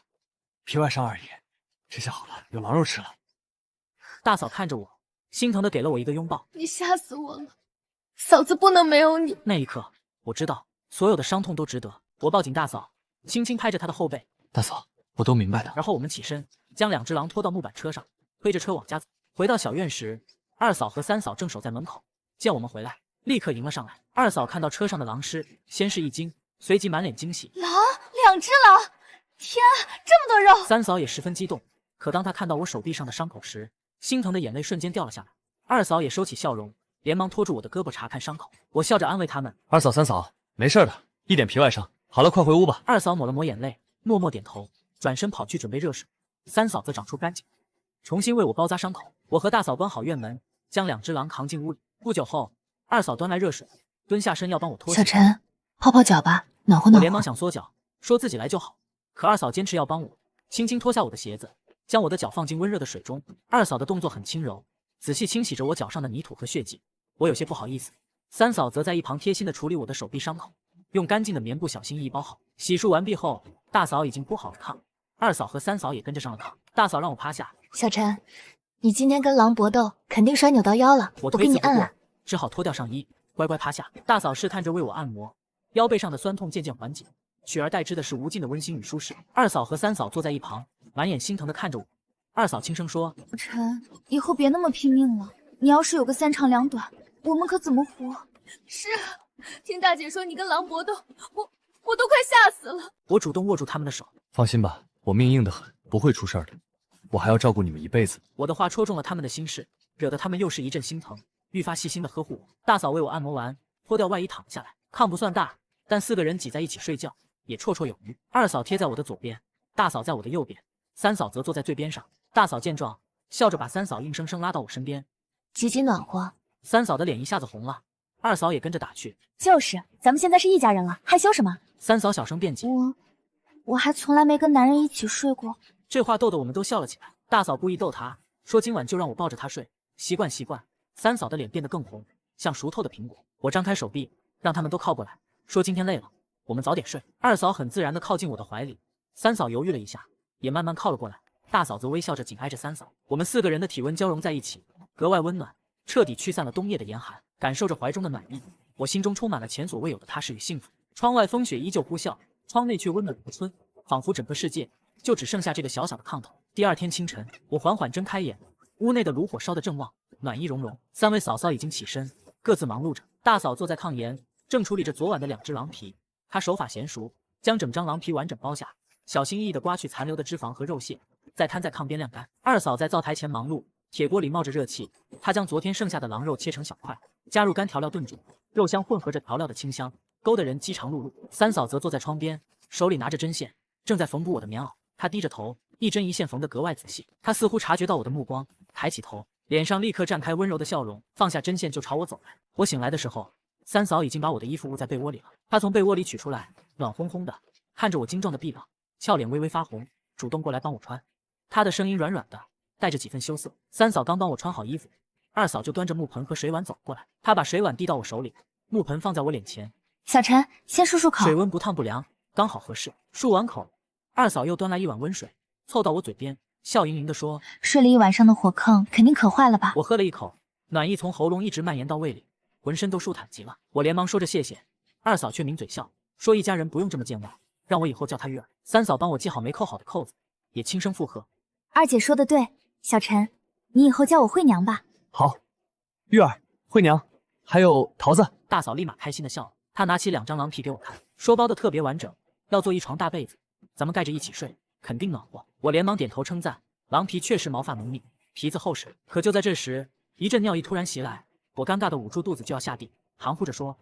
皮外伤而已，这下好了，有狼肉吃了。大嫂看着我，心疼地给了我一个拥抱。你吓死我了，嫂子不能没有你。那一刻，我知道所有的伤痛都值得。我抱紧大嫂，轻轻拍着她的后背。大嫂，我都明白的。然后我们起身，将2只狼拖到木板车上，推着车往家走。回到小院时，二嫂和三嫂正守在门口，见我们回来，立刻迎了上来。二嫂看到车上的狼尸，先是一惊，随即满脸惊喜。狼，2只狼！天啊，这么多肉！三嫂也十分激动，可当她看到我手臂上的伤口时，心疼的眼泪瞬间掉了下来。二嫂也收起笑容，连忙拖住我的胳膊查看伤口。我笑着安慰他们：二嫂、三嫂，没事的，一点皮外伤。好了，快回屋吧。二嫂抹了抹眼泪，默默点头，转身跑去准备热水。三嫂则长出干净，重新为我包扎伤口。我和大嫂关好院门，将2只狼扛进屋里。不久后，二嫂端来热水，蹲下身要帮我脱鞋。小陈，泡泡脚吧，暖和暖和。我连忙想缩脚，说自己来就好，可二嫂坚持要帮我，轻轻脱下我的鞋子，将我的脚放进温热的水中。二嫂的动作很轻柔，仔细清洗着我脚上的泥土和血迹。我有些不好意思，三嫂则在一旁贴心地处理我的手臂伤口，用干净的棉布小心翼翼包好。洗漱完毕后，大嫂已经铺好了炕，二嫂和三嫂也跟着上了炕。大嫂让我趴下。小陈，你今天跟狼搏斗，肯定摔扭到腰了，我给你按按。只好脱掉上衣，乖乖趴下。大嫂试探着为我按摩，腰背上的酸痛渐渐缓解，取而代之的是无尽的温馨与舒适。二嫂和三嫂坐在一旁，满眼心疼地看着我。二嫂轻声说：陈，以后别那么拼命了，你要是有个3长2短，我们可怎么活？是，听大姐说你跟狼搏斗，我都快吓死了。我主动握住他们的手。放心吧，我命硬得很，不会出事的。我还要照顾你们一辈子。我的话戳中了他们的心事，惹得他们又是一阵心疼，愈发细心地呵护我。大嫂为我按摩完，脱掉外衣躺下来。炕不算大，但4个人挤在一起睡觉也绰绰有余。二嫂贴在我的左边，大嫂在我的右边，三嫂则坐在最边上。大嫂见状，笑着把三嫂硬生生拉到我身边，挤挤暖和。三嫂的脸一下子红了，二嫂也跟着打趣：就是，咱们现在是一家人了，害羞什么？三嫂小声辩解：我还从来没跟男人一起睡过。这话逗得我们都笑了起来。大嫂故意逗她，说今晚就让我抱着她睡，习惯习惯。三嫂的脸变得更红，像熟透的苹果。我张开手臂，让他们都靠过来，说今天累了，我们早点睡。二嫂很自然地靠近我的怀里，三嫂犹豫了一下，也慢慢靠了过来。大嫂则微笑着紧挨着三嫂，我们4个人的体温交融在一起，格外温暖，彻底驱散了冬夜的严寒。感受着怀中的暖意，我心中充满了前所未有的踏实与幸福。窗外风雪依旧呼啸，窗内却温暖如春，仿佛整个世界就只剩下这个小小的炕头。第2天清晨，我缓缓睁开眼，屋内的炉火烧得正旺，暖意融融。3位嫂嫂已经起身，各自忙碌着。大嫂坐在炕沿，正处理着昨晚的2只狼皮，她手法娴熟，将整张狼皮完整剥下，小心翼翼地刮去残留的脂肪和肉屑，再摊在炕边晾干。二嫂在灶台前忙碌，铁锅里冒着热气，她将昨天剩下的狼肉切成小块，加入干调料炖煮，肉香混合着调料的清香，勾得人饥肠辘辘。三嫂则坐在窗边，手里拿着针线，正在缝补我的棉袄。她低着头，一针一线缝得格外仔细。她似乎察觉到我的目光，抬起头，脸上立刻绽开温柔的笑容，放下针线就朝我走来。我醒来的时候，三嫂已经把我的衣服捂在被窝里了。她从被窝里取出来，暖烘烘的，看着我精壮的臂膀，俏脸微微发红，主动过来帮我穿。她的声音软软的，带着几分羞涩。三嫂刚帮我穿好衣服，二嫂就端着木盆和水碗走过来。她把水碗递到我手里，木盆放在我脸前。小陈，先漱漱口，水温不烫不凉，刚好合适。漱完口，二嫂又端来一碗温水，凑到我嘴边，笑盈盈地说：睡了一晚上的火炕，肯定渴坏了吧？我喝了一口，暖意从喉咙一直蔓延到胃里，浑身都舒坦极了。我连忙说着谢谢，二嫂却抿嘴笑，说一家人不用这么见外，让我以后叫她玉儿。三嫂帮我系好没扣好的扣子，也轻声附和：二姐说的对，小陈，你以后叫我惠娘吧。好，玉儿、惠娘，还有桃子。大嫂立马开心的笑了，她拿起2张狼皮给我看，说包的特别完整，要做一床大被子，咱们盖着一起睡，肯定暖和。我连忙点头称赞，狼皮确实毛发浓密，皮子厚实。可就在这时，一阵尿意突然袭来，我尴尬的捂住肚子就要下地，含糊着说：“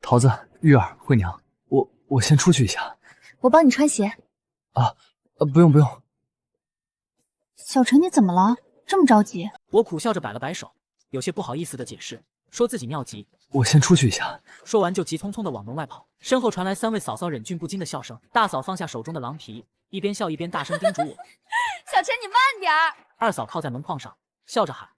桃子、玉儿、慧娘，我先出去一下。”我帮你穿鞋。不用不用。小陈，你怎么了？这么着急？我苦笑着摆了摆手，有些不好意思的解释，说自己尿急。我先出去一下。说完就急匆匆的往门外跑，身后传来3位嫂嫂忍俊不禁的笑声。大嫂放下手中的狼皮，一边笑一边大声叮嘱我：“小陈，你慢点儿。”二嫂靠在门框上，笑着喊：“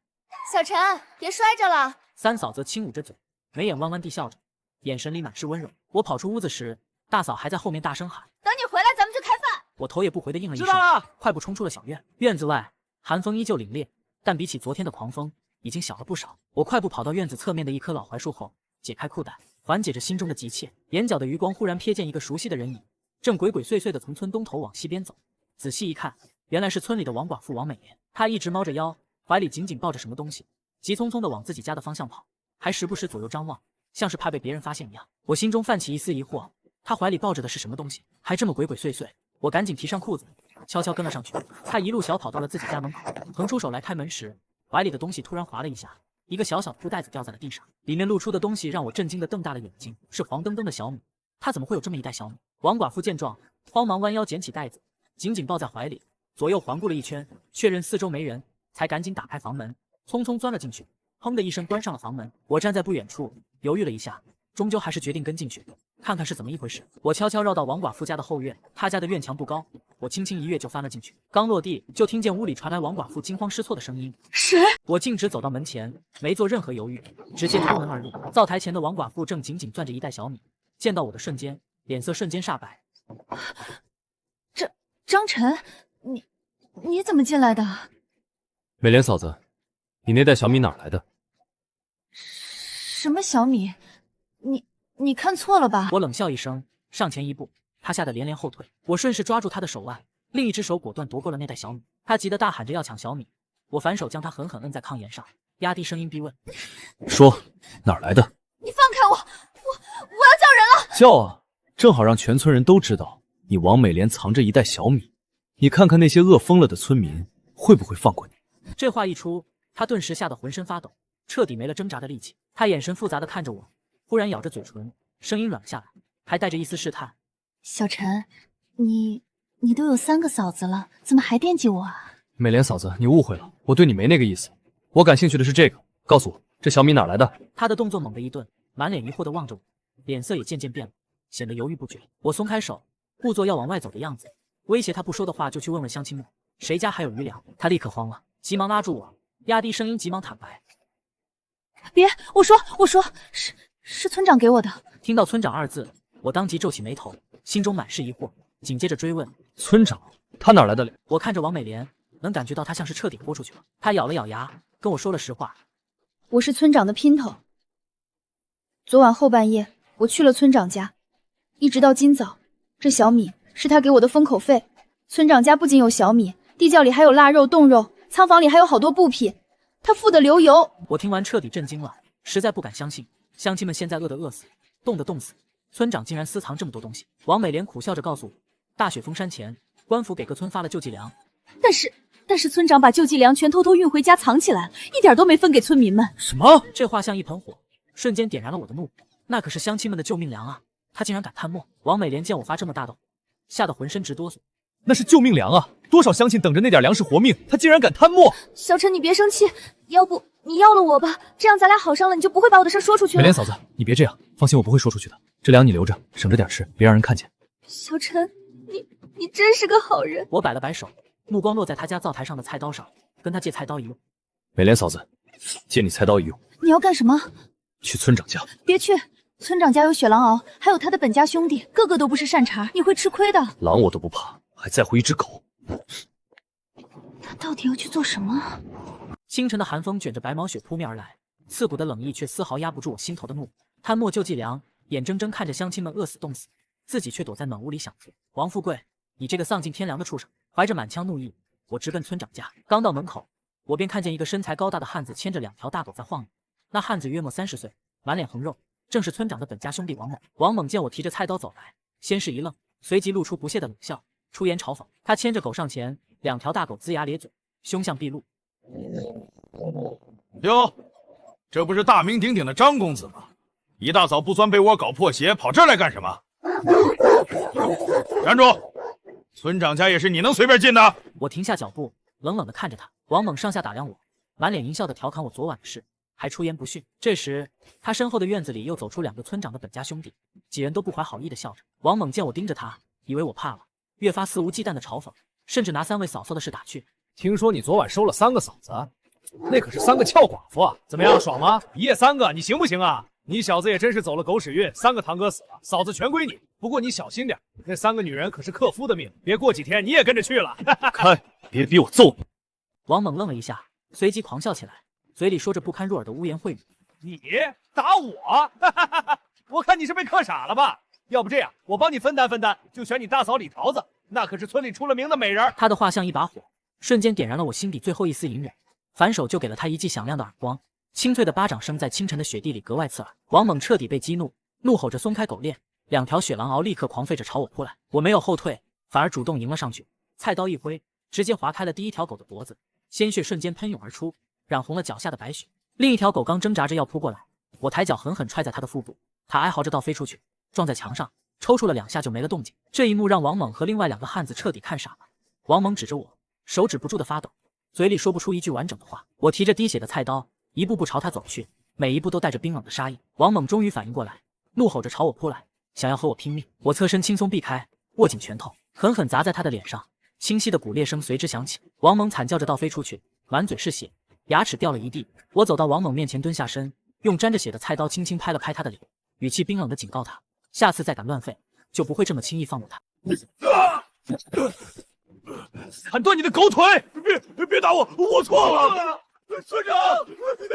小陈，别摔着了。”3嫂则轻捂着嘴，眉眼弯弯地笑着，眼神里满是温柔。我跑出屋子时，大嫂还在后面大声喊：“等你回来，咱们就开饭。”我头也不回的应了一声，知道了。快步冲出了小院。院子外寒风依旧凛冽，但比起昨天的狂风，已经小了不少。我快步跑到院子侧面的一棵老槐树后，解开裤带，缓解着心中的急切。眼角的余光忽然瞥见一个熟悉的人影，正鬼鬼祟祟的从村东头往西边走。仔细一看，原来是村里的王寡妇王美莲。她一直猫着腰，怀里紧紧抱着什么东西，急匆匆的往自己家的方向跑，还时不时左右张望，像是怕被别人发现一样。我心中泛起一丝疑惑，她怀里抱着的是什么东西，还这么鬼鬼祟祟。我赶紧提上裤子，悄悄跟了上去。她一路小跑到了自己家门口，腾出手来开门时，怀里的东西突然滑了一下，一个小小的布袋子掉在了地上，里面露出的东西让我震惊的瞪大了眼睛，是黄澄澄的小米。她怎么会有这么一袋小米？王寡妇见状，慌忙弯腰捡起袋子，紧紧抱在怀里，左右环顾了一圈，确认四周没人，才赶紧打开房门，匆匆钻了进去，砰的一声关上了房门。我站在不远处，犹豫了一下，终究还是决定跟进去，看看是怎么一回事。我悄悄绕到王寡妇家的后院，她家的院墙不高，我轻轻一跃就翻了进去。刚落地，就听见屋里传来王寡妇惊慌失措的声音：“谁？”我径直走到门前，没做任何犹豫，直接推门而入。灶台前的王寡妇正紧紧攥着一袋小米，见到我的瞬间，脸色瞬间煞白。张晨，你怎么进来的？美莲嫂子，你那袋小米哪儿来的？什么小米？你看错了吧？我冷笑一声，上前一步，他吓得连连后退。我顺势抓住他的手腕，另一只手果断夺过了那袋小米。他急得大喊着要抢小米，我反手将他狠狠摁在炕沿上，压低声音逼问：“说哪儿来的？”你放开我！我要叫人了！叫啊！正好让全村人都知道你王美莲藏着一袋小米。你看看那些饿疯了的村民会不会放过你？这话一出，他顿时吓得浑身发抖，彻底没了挣扎的力气。他眼神复杂的看着我，忽然咬着嘴唇，声音软了下来，还带着一丝试探：“小陈，你都有3个嫂子了，怎么还惦记我啊？”美莲嫂子，你误会了，我对你没那个意思。我感兴趣的是这个，告诉我这小米哪来的？他的动作猛地一顿，满脸疑惑的望着我，脸色也渐渐变了，显得犹豫不决。我松开手，故作要往外走的样子，威胁他不说的话就去问问乡亲们，谁家还有余粮。他立刻慌了，急忙拉住我，压低声音急忙坦白：“别，我说，是村长给我的。”听到村长2字，我当即皱起眉头，心中满是疑惑，紧接着追问：“村长？他哪来的？”我看着王美莲，能感觉到她像是彻底豁出去了。她咬了咬牙，跟我说了实话：“我是村长的姘头。昨晚后半夜，我去了村长家，一直到今早，这小米是他给我的封口费。村长家不仅有小米，地窖里还有腊肉、冻肉，仓房里还有好多布匹，他富得流油。”我听完彻底震惊了，实在不敢相信，乡亲们现在饿得饿死，冻得冻死，村长竟然私藏这么多东西。王美莲苦笑着告诉我，大雪封山前，官府给各村发了救济粮，但是村长把救济粮全偷偷运回家藏起来了，一点都没分给村民们。什么？这话像一盆火，瞬间点燃了我的怒火。那可是乡亲们的救命粮啊！他竟然敢贪墨！王美莲见我发这么大抖，吓得浑身直哆嗦。那是救命粮啊！多少乡亲等着那点粮食活命，他竟然敢贪墨！小陈，你别生气，要不你要了我吧，这样咱俩好上了，你就不会把我的事说出去了。美莲嫂子，你别这样，放心，我不会说出去的。这粮你留着，省着点吃，别让人看见。小陈，你真是个好人。我摆了摆手，目光落在他家灶台上的菜刀上，跟他借菜刀一用。美莲嫂子，借你菜刀一用。你要干什么？去村长家。别去，村长家有雪狼獒，还有他的本家兄弟，个个都不是善茬，你会吃亏的。狼我都不怕，还在乎一只狗？他到底要去做什么？清晨的寒风卷着白毛雪扑面而来，刺骨的冷意却丝毫压不住我心头的怒。贪墨救济粮，眼睁睁看着乡亲们饿死冻死，自己却躲在暖屋里享福。王富贵，你这个丧尽天良的畜生！怀着满腔怒意，我直奔村长家。刚到门口，我便看见一个身材高大的汉子牵着2条大狗在晃悠。那汉子约莫30岁，满脸横肉，正是村长的本家兄弟王猛。王猛见我提着菜刀走来，先是一愣，随即露出不屑的冷笑，出言嘲讽。他牵着狗上前，2条大狗龇牙咧嘴，凶相毕露。哟，这不是大名鼎鼎的张公子吗？一大早不钻被窝搞破鞋，跑这儿来干什么？站住！村长家也是你能随便进的？我停下脚步，冷冷地看着他。王猛上下打量我，满脸淫笑地调侃我昨晚的事，还出言不逊。这时，他身后的院子里又走出2个村长的本家兄弟，几人都不怀好意地笑着。王猛见我盯着他，以为我怕了，越发肆无忌惮地嘲讽，甚至拿3位嫂嫂的事打趣。听说你昨晚收了3个嫂子，那可是3个俏寡妇啊！怎么样，爽吗？一夜3个，你行不行啊？你小子也真是走了狗屎运，3个堂哥死了，嫂子全归你。不过你小心点，那3个女人可是克夫的命，别过几天你也跟着去了。开，别逼我揍你！王猛愣了一下，随即狂笑起来，嘴里说着不堪入耳的污言秽语。你打我？我看你是被克傻了吧？要不这样，我帮你分担分担，就选你大嫂李桃子，那可是村里出了名的美人。他的话像一把火，瞬间点燃了我心底最后一丝隐忍，反手就给了他一记响亮的耳光。清脆的巴掌声在清晨的雪地里格外刺耳。王猛彻底被激怒，怒吼着松开狗链，2条雪狼獒立刻狂吠着朝我扑来。我没有后退，反而主动迎了上去，菜刀一挥，直接划开了第1条狗的脖子，鲜血瞬间喷涌而出，染红了脚下的白雪。另一条狗刚挣扎着要扑过来，我抬脚狠狠踹在它的腹部，它哀嚎着倒飞出去，撞在墙上，抽搐了2下就没了动静。这一幕让王猛和另外2个汉子彻底看傻了。王猛指着我，手止不住的发抖，嘴里说不出一句完整的话。我提着滴血的菜刀，一步步朝他走去，每一步都带着冰冷的杀意。王猛终于反应过来，怒吼着朝我扑来，想要和我拼命。我侧身轻松避开，握紧拳头，狠狠砸在他的脸上，清晰的骨裂声随之响起。王猛惨叫着倒飞出去，满嘴是血，牙齿掉了一地。我走到王猛面前，蹲下身，用沾着血的菜刀轻轻拍了拍他的脸，语气冰冷的警告他，下次再敢乱吠，就不会这么轻易放过他。砍断你的狗腿！别打我，我错了。村长，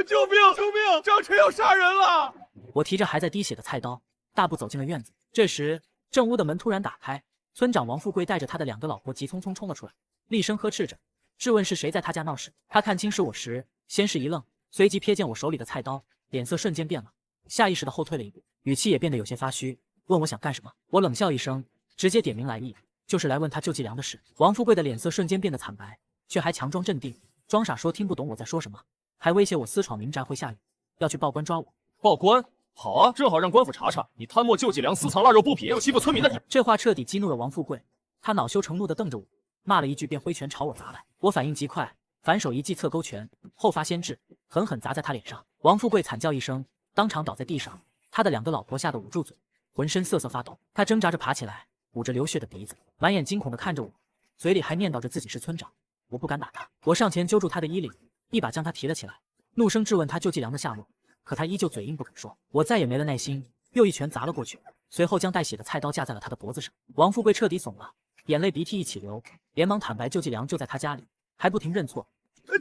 救命！救命！张晨要杀人了！我提着还在滴血的菜刀，大步走进了院子。这时，正屋的门突然打开，村长王富贵带着他的2个老婆急匆匆冲了出来，厉声呵斥着，质问是谁在他家闹事。他看清是我时，先是一愣，随即瞥见我手里的菜刀，脸色瞬间变了，下意识的后退了一步，语气也变得有些发虚，问我想干什么。我冷笑一声，直接点明来意，就是来问他救济粮的事。王富贵的脸色瞬间变得惨白，却还强装镇定，装傻说听不懂我在说什么，还威胁我私闯民宅会下雨，要去报官抓我。报官？好啊，正好让官府查查你贪墨救济粮、私藏腊肉布匹，又欺负村民的。这话彻底激怒了王富贵，他恼羞成怒地瞪着我，骂了一句便挥拳朝我砸来。我反应极快，反手一记侧勾拳，后发先至，狠狠砸在他脸上。王富贵惨叫一声，当场倒在地上，他的2个老婆吓得捂住嘴，浑身瑟瑟发抖。他挣扎着爬起来，捂着流血的鼻子，满眼惊恐地看着我，嘴里还念叨着自己是村长。我不敢打他，我上前揪住他的衣领，一把将他提了起来，怒声质问他救济粮的下落。可他依旧嘴硬不肯说。我再也没了耐心，又一拳砸了过去，随后将带血的菜刀架在了他的脖子上。王富贵彻底怂了，眼泪鼻涕一起流，连忙坦白救济粮就在他家里，还不停认错。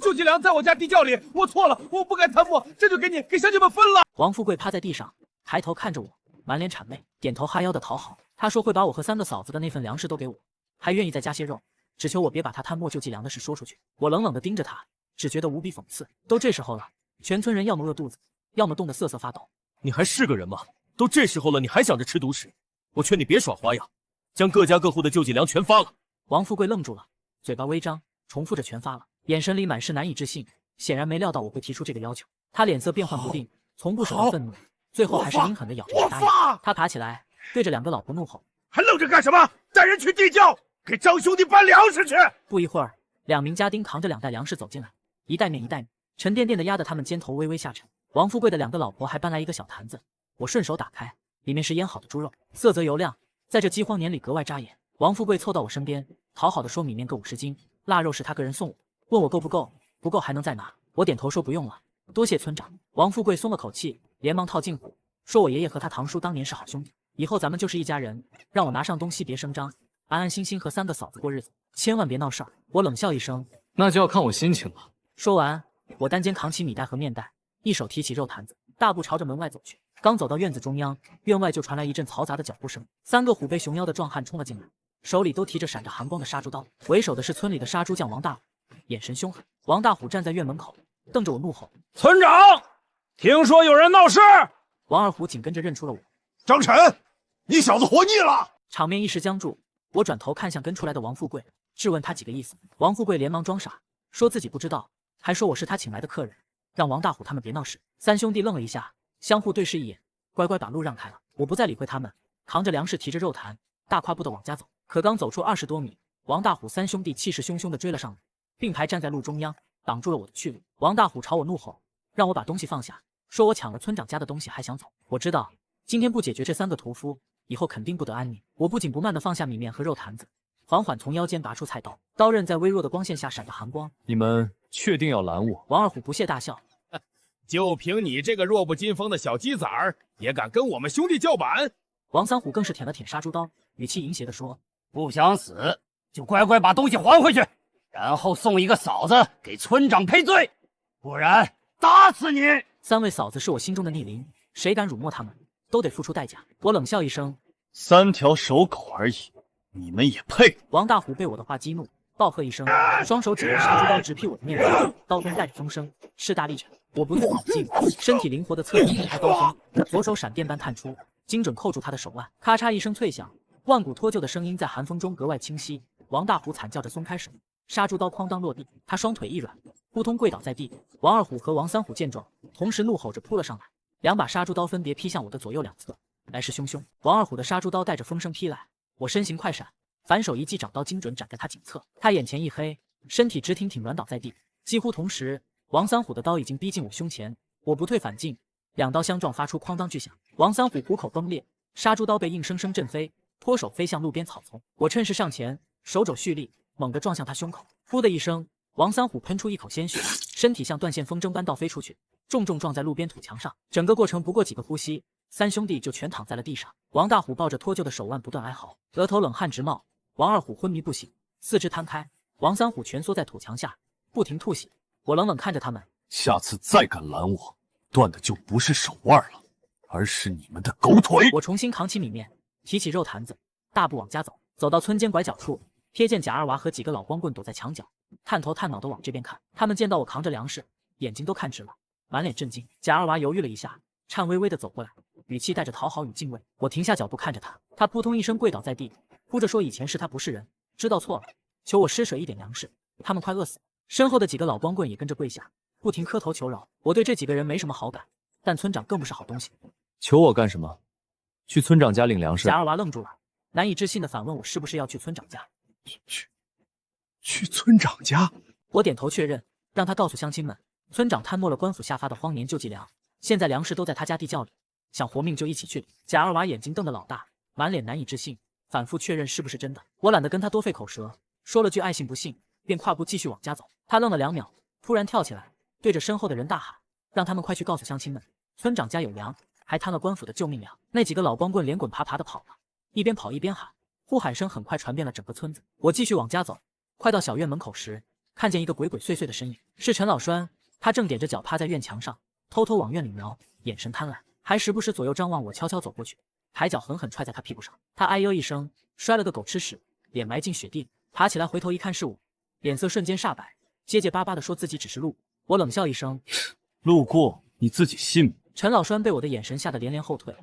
救济粮在我家地窖里，我错了，我不该贪墨，这就给乡亲们分了。王富贵趴在地上，抬头看着我，满脸谄媚，点头哈腰的讨好。他说会把我和3个嫂子的那份粮食都给我，还愿意再加些肉，只求我别把他贪墨救济粮的事说出去。我冷冷地盯着他，只觉得无比讽刺。都这时候了，全村人要么饿肚子，要么冻得瑟瑟发抖。你还是个人吗？都这时候了，你还想着吃独食？我劝你别耍花样，将各家各户的救济粮全发了。王富贵愣住了，嘴巴微张，重复着全发了，眼神里满是难以置信，显然没料到我会提出这个要求。他脸色变幻不定，从不舍得愤怒，最后还是阴狠地咬着牙答应。他爬起来，对着2个老婆怒吼：“还愣着干什么？带人去地窖，给张兄弟搬粮食去！”不一会儿，2名家丁扛着2袋粮食走进来，一袋面一袋米，沉甸甸的压得他们肩头微微下沉。王富贵的2个老婆还搬来一个小坛子，我顺手打开，里面是腌好的猪肉，色泽油亮，在这饥荒年里格外扎眼。王富贵凑到我身边，讨好的说米面各50斤，腊肉是他个人送我，问我够不够，不够还能再拿。我点头说不用了，多谢村长。王富贵松了口气，连忙套近乎，说我爷爷和他堂叔当年是好兄弟，以后咱们就是一家人，让我拿上东西别声张，安安心心和3个嫂子过日子，千万别闹事儿。我冷笑一声，那就要看我心情了。说完，我单肩扛起米袋和面袋，一手提起肉坛子，大步朝着门外走去。刚走到院子中央，院外就传来一阵嘈杂的脚步声，3个虎背熊腰的壮汉冲了进来，手里都提着闪着寒光的杀猪刀。为首的是村里的杀猪匠王大虎，眼神凶狠。王大虎站在院门口，瞪着我怒吼：“村长，听说有人闹事！”王二虎紧跟着认出了我。张晨，你小子活腻了！场面一时僵住，我转头看向跟出来的王富贵，质问他几个意思。王富贵连忙装傻，说自己不知道，还说我是他请来的客人，让王大虎他们别闹事。三兄弟愣了一下，相互对视一眼，乖乖把路让开了。我不再理会他们，扛着粮食，提着肉坛，大跨步的往家走。可刚走出20多米，王大虎三兄弟气势汹汹地追了上来，并排站在路中央，挡住了我的去路。王大虎朝我怒吼，让我把东西放下，说我抢了村长家的东西还想走。我知道今天不解决这3个屠夫，以后肯定不得安宁。我不紧不慢地放下米面和肉坛子，缓缓从腰间拔出菜刀，刀刃在微弱的光线下闪着寒光。你们确定要拦我？王二虎不屑大笑，就凭你这个弱不禁风的小鸡崽儿，也敢跟我们兄弟叫板？王三虎更是舔了舔杀猪刀，语气淫邪地说：“不想死就乖乖把东西还回去，然后送一个嫂子给村长赔罪，不然打死你！”3位嫂子是我心中的逆鳞，谁敢辱没他们，都得付出代价。我冷笑一声：“3条手狗而已，你们也配？”王大虎被我的话激怒，暴喝一声，双手指着杀猪刀直劈我的面部，刀锋带着风声，势大力沉。我不退反进，身体灵活的侧身避开刀锋，左手闪电般探出，精准扣住他的手腕。咔嚓一声脆响，万古脱臼的声音在寒风中格外清晰。王大虎惨叫着松开手，杀猪刀哐当落地，他双腿一软，扑通跪倒在地。王二虎和王三虎见状，同时怒吼着扑了上来，2把杀猪刀分别劈向我的左右两侧，来势汹汹。王二虎的杀猪刀带着风声劈来，我身形快闪，反手一记掌刀精准斩在他颈侧，他眼前一黑，身体直挺挺软倒在地。几乎同时，王三虎的刀已经逼近我胸前，我不退反进，2刀相撞发出哐当巨响，王三虎虎口崩裂，杀猪刀被硬生生震飞，脱手飞向路边草丛。我趁势上前，手肘蓄力，猛地撞向他胸口，噗的一声，王三虎喷出一口鲜血，身体像断线风筝般倒飞出去，重重撞在路边土墙上。整个过程不过几个呼吸，3兄弟就全躺在了地上。王大虎抱着脱臼的手腕不断哀嚎，额头冷汗直冒。王二虎昏迷不醒，四肢摊开，王三虎蜷缩在土墙下，不停吐血。我冷冷看着他们，下次再敢拦我，断的就不是手腕了，而是你们的狗腿！我重新扛起米面，提起肉坛子，大步往家走。走到村间拐角处，瞥见贾二娃和几个老光棍躲在墙角，探头探脑的往这边看。他们见到我扛着粮食，眼睛都看直了，满脸震惊。贾二娃犹豫了一下，颤巍巍的走过来，语气带着讨好与敬畏。我停下脚步看着他，他扑通一声跪倒在地，哭着说以前是他不是人，知道错了，求我施舍一点粮食，他们快饿死了。身后的几个老光棍也跟着跪下，不停磕头求饶。我对这几个人没什么好感，但村长更不是好东西。求我干什么？去村长家领粮食？贾二娃愣住了，难以置信的反问我是不是要去村长家。去村长家？我点头确认，让他告诉乡亲们，村长贪没了官府下发的荒年救济粮，现在粮食都在他家地窖里，想活命就一起去领。贾二娃眼睛瞪得老大，满脸难以置信，反复确认是不是真的。我懒得跟他多费口舌，说了句爱信不信，便跨步继续往家走。他愣了2秒，突然跳起来，对着身后的人大喊，让他们快去告诉乡亲们，村长家有粮，还贪了官府的救命粮。那几个老光棍连滚爬爬的跑了，一边跑一边喊，呼喊声很快传遍了整个村子。我继续往家走，快到小院门口时，看见一个鬼鬼祟祟的身影，是陈老栓。他正踮着脚趴在院墙上，偷偷往院里瞄，眼神贪婪，还时不时左右张望。我悄悄走过去，抬脚狠狠踹在他屁股上，他哎呦一声，摔了个狗吃屎，脸埋进雪地里。爬起来回头一看是我，脸色瞬间煞白，结结巴巴的说自己只是路过。我冷笑一声，路过你自己信吗？陈老栓被我的眼神吓得连连后退。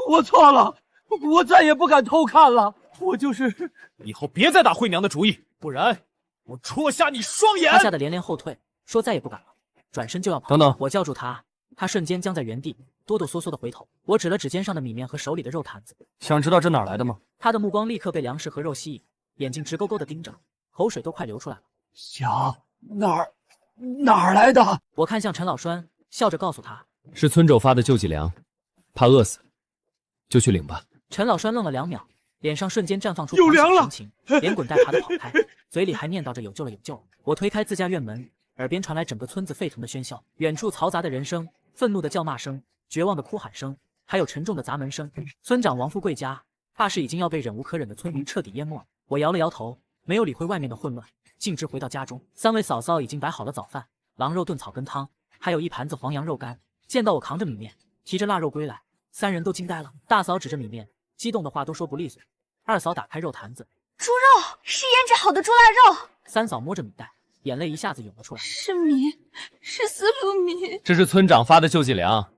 我错了，我再也不敢偷看了。我就是以后别再打惠娘的主意，不然我戳瞎你双眼！他吓得连连后退，说再也不敢了，转身就要跑。等等！我叫住他，他瞬间僵在原地，哆哆嗦嗦的回头。我指了指肩上的米面和手里的肉坛子，想知道这哪来的吗？他的目光立刻被粮食和肉吸引，眼睛直勾勾的盯着，口水都快流出来了。哪儿来的？我看向陈老栓，笑着告诉他，是村主发的救济粮，怕饿死，就去领吧。陈老栓愣了2秒，脸上瞬间绽放出有粮了神情，连滚带爬的跑开，嘴里还念叨着有救了有救了。我推开自家院门，耳边传来整个村子沸腾的喧嚣，远处嘈杂的人声，愤怒的叫骂声，绝望的哭喊声，还有沉重的砸门声。村长王富贵家怕是已经要被忍无可忍的村民彻底淹没了。我摇了摇头，没有理会外面的混乱，径直回到家中。3位嫂嫂已经摆好了早饭，狼肉炖草根汤，还有一盘子黄羊肉干。见到我扛着米面，提着腊肉归来，3人都惊呆了。大嫂指着米面，激动的话都说不利索。2嫂打开肉坛子，猪肉是腌制好的猪腊肉。3嫂摸着米袋，眼泪一下子涌了出来。是米，是丝路米。这是村长发的救济粮，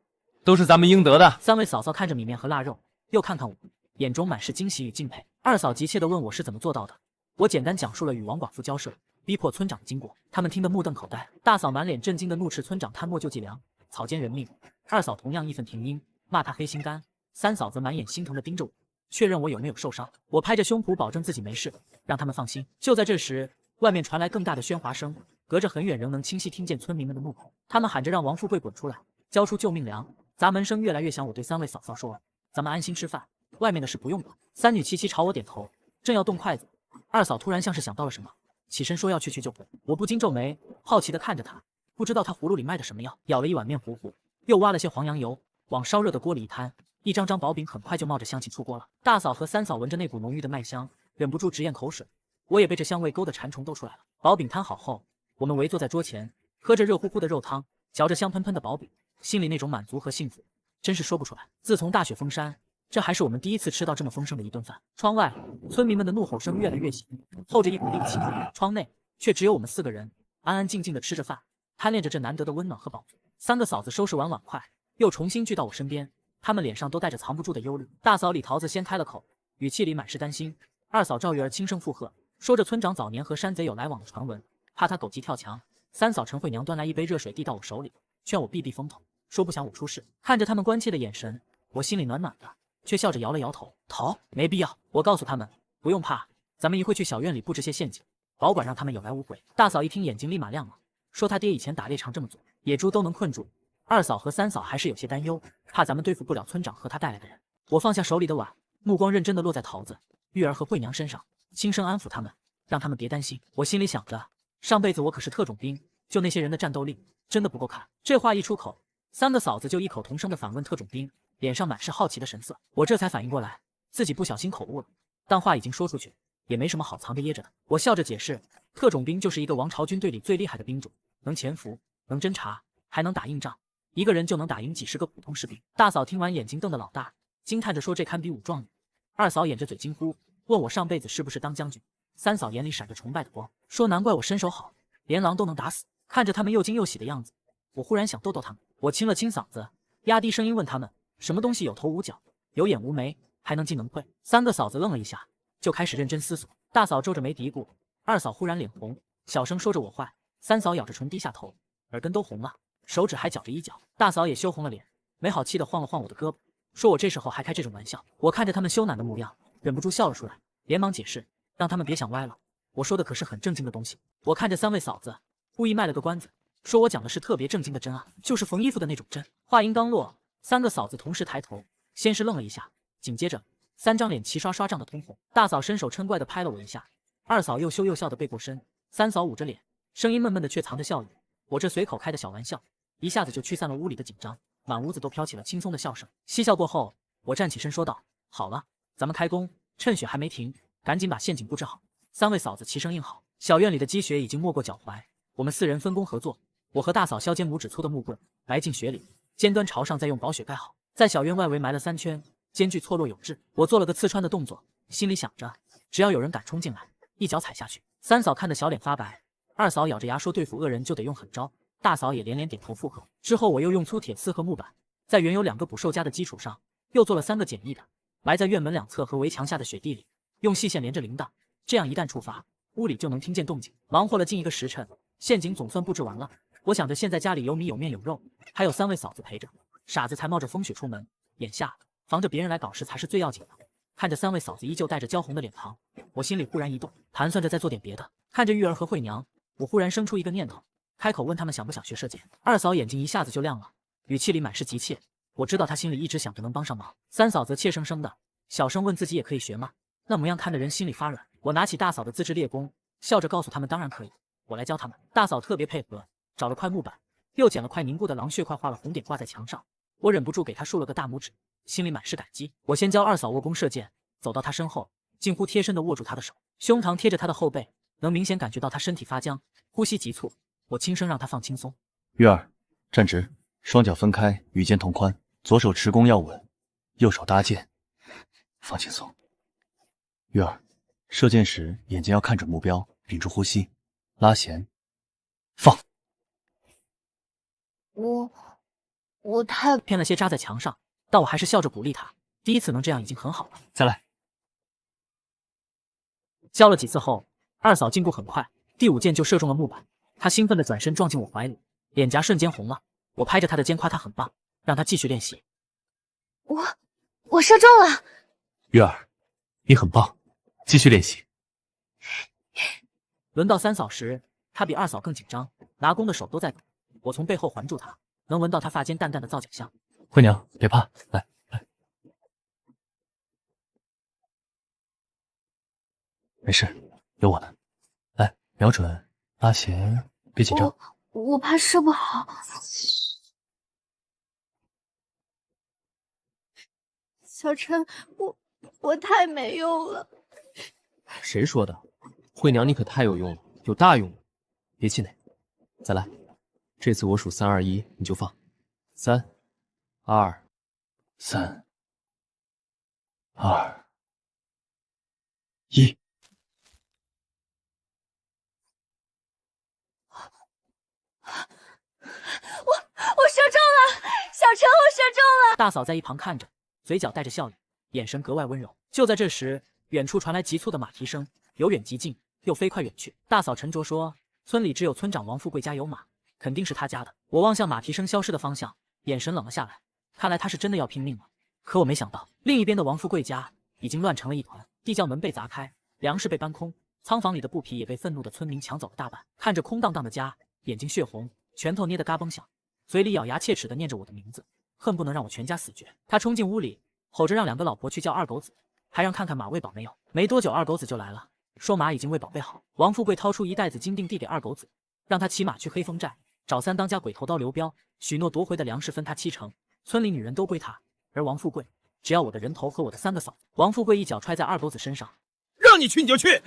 都是咱们应得的。3位嫂嫂看着米面和腊肉，又看看我，眼中满是惊喜与敬佩。2嫂急切地问我是怎么做到的，我简单讲述了与王寡妇交涉，逼迫村长经过，他们听得目瞪口呆。大嫂满脸震惊的怒斥村长贪墨救伎俩，草菅人命。二嫂同样义愤填膺，骂他黑心肝。三嫂则满眼心疼的盯着我，确认我有没有受伤。我拍着胸脯保证自己没事，让他们放心。就在这时，外面传来更大的喧哗声，隔着很远仍能清晰听见村民们的怒吼，他们喊着让王富贵滚出来，交出救命粮。砸门声越来越响，我对三位嫂嫂说：“咱们安心吃饭，外面的事不用管。”三女齐齐朝我点头，正要动筷子，二嫂突然像是想到了什么，起身说要去救火。我不禁皱眉，好奇地看着她，不知道她葫芦里卖的什么药。舀了一碗面糊糊，又挖了些黄羊油，往烧热的锅里一摊，一张张薄饼很快就冒着香气出锅了。大嫂和三嫂闻着那股浓郁的麦香，忍不住直咽口水。我也被这香味勾得馋虫都出来了。薄饼摊好后，我们围坐在桌前，喝着热乎乎的肉汤，嚼着香喷喷的薄饼，心里那种满足和幸福，真是说不出来。自从大雪封山，这还是我们第一次吃到这么丰盛的一顿饭。窗外，村民们的怒吼声越来越响，透着一股戾气。窗内却只有我们4个人，安安静静地吃着饭，贪恋着这难得的温暖和饱足。3个嫂子收拾完碗筷，又重新聚到我身边，她们脸上都带着藏不住的忧虑。大嫂李桃子先开了口，语气里满是担心。二嫂赵玉儿轻声附和，说着村长早年和山贼有来往的传闻，怕他狗急跳墙。三嫂陈慧娘端来一杯热水递到我手里，劝我避避风头，说不想我出事。看着他们关切的眼神，我心里暖暖的，却笑着摇了摇头。头，没必要。我告诉他们，不用怕，咱们一会去小院里布置些陷阱，保管让他们有来无回。大嫂一听眼睛立马亮了，说他爹以前打猎场这么做，野猪都能困住。二嫂和三嫂还是有些担忧，怕咱们对付不了村长和他带来的人。我放下手里的碗，目光认真地落在桃子、玉儿和慧娘身上，轻声安抚他们，让他们别担心。我心里想着，上辈子我可是特种兵，就那些人的战斗力真的不够看。这话一出口，3个嫂子就异口同声地反问特种兵，脸上满是好奇的神色。我这才反应过来，自己不小心口误了，但话已经说出去，也没什么好藏着掖着的。我笑着解释，特种兵就是一个王朝军队里最厉害的兵种，能潜伏，能侦察，还能打硬仗，一个人就能打赢几10个普通士兵。大嫂听完眼睛瞪得老大，惊叹着说这堪比武状元。二嫂掩着嘴惊呼，问我上辈子是不是当将军。三嫂眼里闪着崇拜的光，说难怪我身手好，连狼都能打死。看着他们又惊又喜的样子，我忽然想逗逗他们。我清了清嗓子，压低声音问他们，什么东西有头无脚，有眼无眉，还能进能退？3个嫂子愣了一下，就开始认真思索。大嫂皱着眉嘀咕，二嫂忽然脸红，小声说着我坏。三嫂咬着唇低下头，耳根都红了，手指还绞着衣角。大嫂也羞红了脸，没好气地晃了晃我的胳膊，说我这时候还开这种玩笑。我看着他们羞赧的模样，忍不住笑了出来，连忙解释，让他们别想歪了，我说的可是很正经的东西。我看着3位嫂子，故意卖了个关子，说我讲的是特别正经的针啊，就是缝衣服的那种针。话音刚落，3个嫂子同时抬头，先是愣了一下，紧接着3张脸齐刷刷涨得通红。大嫂伸手嗔怪地拍了我一下，二嫂又羞又笑地背过身，三嫂捂着脸，声音闷闷的却藏着笑意。我这随口开的小玩笑，一下子就驱散了屋里的紧张，满屋子都飘起了轻松的笑声。嬉笑过后，我站起身说道：“好了，咱们开工，趁雪还没停，赶紧把陷阱布置好。”3位嫂子齐声应好。小院里的积雪已经没过脚踝，我们4人分工合作，我和大嫂削尖拇指粗的木棍埋进雪里，尖端朝上，再用薄雪盖好，在小院外围埋了3圈，间距错落有致。我做了个刺穿的动作，心里想着，只要有人敢冲进来，一脚踩下去。三嫂看得小脸发白，二嫂咬着牙说对付恶人就得用狠招，大嫂也连连点头附和。之后我又用粗铁丝和木板，在原有2个捕兽夹的基础上，又做了3个简易的，埋在院门2侧和围墙下的雪地里，用细线连着铃铛，这样一旦出发，屋里就能听见动静。忙活了近1个时辰，陷阱总算布置完了。我想着现在家里有米有面有肉，还有3位嫂子陪着，傻子才冒着风雪出门，眼下防着别人来搞事才是最要紧的。看着3位嫂子依旧带着娇红的脸庞，我心里忽然一动，盘算着再做点别的。看着玉儿和慧娘，我忽然生出一个念头，开口问他们想不想学射箭。二嫂眼睛一下子就亮了，语气里满是急切。我知道她心里一直想着能帮上忙。三嫂则怯生生的小声问自己也可以学吗？那模样看得人心里发软。我拿起大嫂的自制猎弓，笑着告诉他们当然可以，我来教他们。大嫂特别配合，找了块木板，又捡了块凝固的狼血块，画了红点挂在墙上。我忍不住给她竖了个大拇指，心里满是感激。我先教二嫂握弓射箭，走到她身后，近乎贴身的握住她的手，胸膛贴着她的后背，能明显感觉到她身体发僵，呼吸急促。我轻声让她放轻松。玉儿，站直，双脚分开，与肩同宽，左手持弓要稳，右手搭箭，放轻松。玉儿，射箭时眼睛要看准目标，屏住呼吸，拉弦，放。我太偏了些扎在墙上，但我还是笑着鼓励他，第一次能这样已经很好了。再来。教了几次后，二嫂进步很快，第5箭就射中了木板，他兴奋地转身撞进我怀里，脸颊瞬间红了。我拍着他的肩夸他很棒，让他继续练习。我射中了。月儿，你很棒，继续练习。轮到3嫂时，他比2嫂更紧张，拿弓的手都在抖。我从背后环住他，能闻到他发间淡淡的皂角香。慧娘，别怕，来。没事，有我呢。来，瞄准，拉弦，别紧张。我怕射不好。小陈，我太没用了。谁说的？慧娘你可太有用了，有大用了。别气馁，再来。这次我数3、2、1，你就放。3、2、3、2、1。我射中了，小陈，我射中了。大嫂在一旁看着，嘴角带着笑意，眼神格外温柔。就在这时，远处传来急促的马蹄声，由远及近，又飞快远去。大嫂沉着说：“村里只有村长王富贵家有马，肯定是他家的。”我望向马蹄声消失的方向，眼神冷了下来。看来他是真的要拼命了。可我没想到，另一边的王富贵家已经乱成了一团，地窖门被砸开，粮食被搬空，仓房里的布匹也被愤怒的村民抢走了大半。看着空荡荡的家，眼睛血红，拳头捏得嘎嘣响，嘴里咬牙切齿地念着我的名字，恨不能让我全家死绝。他冲进屋里，吼着让2个老婆去叫二狗子，还让看看马喂饱没有。没多久，二狗子就来了，说马已经喂饱备好。王富贵掏出1袋子金锭递给二狗子，让他骑马去黑风寨找3当家鬼头刀刘彪，许诺夺回的粮食分他70%，村里女人都归他，而王富贵只要我的人头和我的3个嫂子。王富贵一脚踹在二狗子身上，让你去你就去，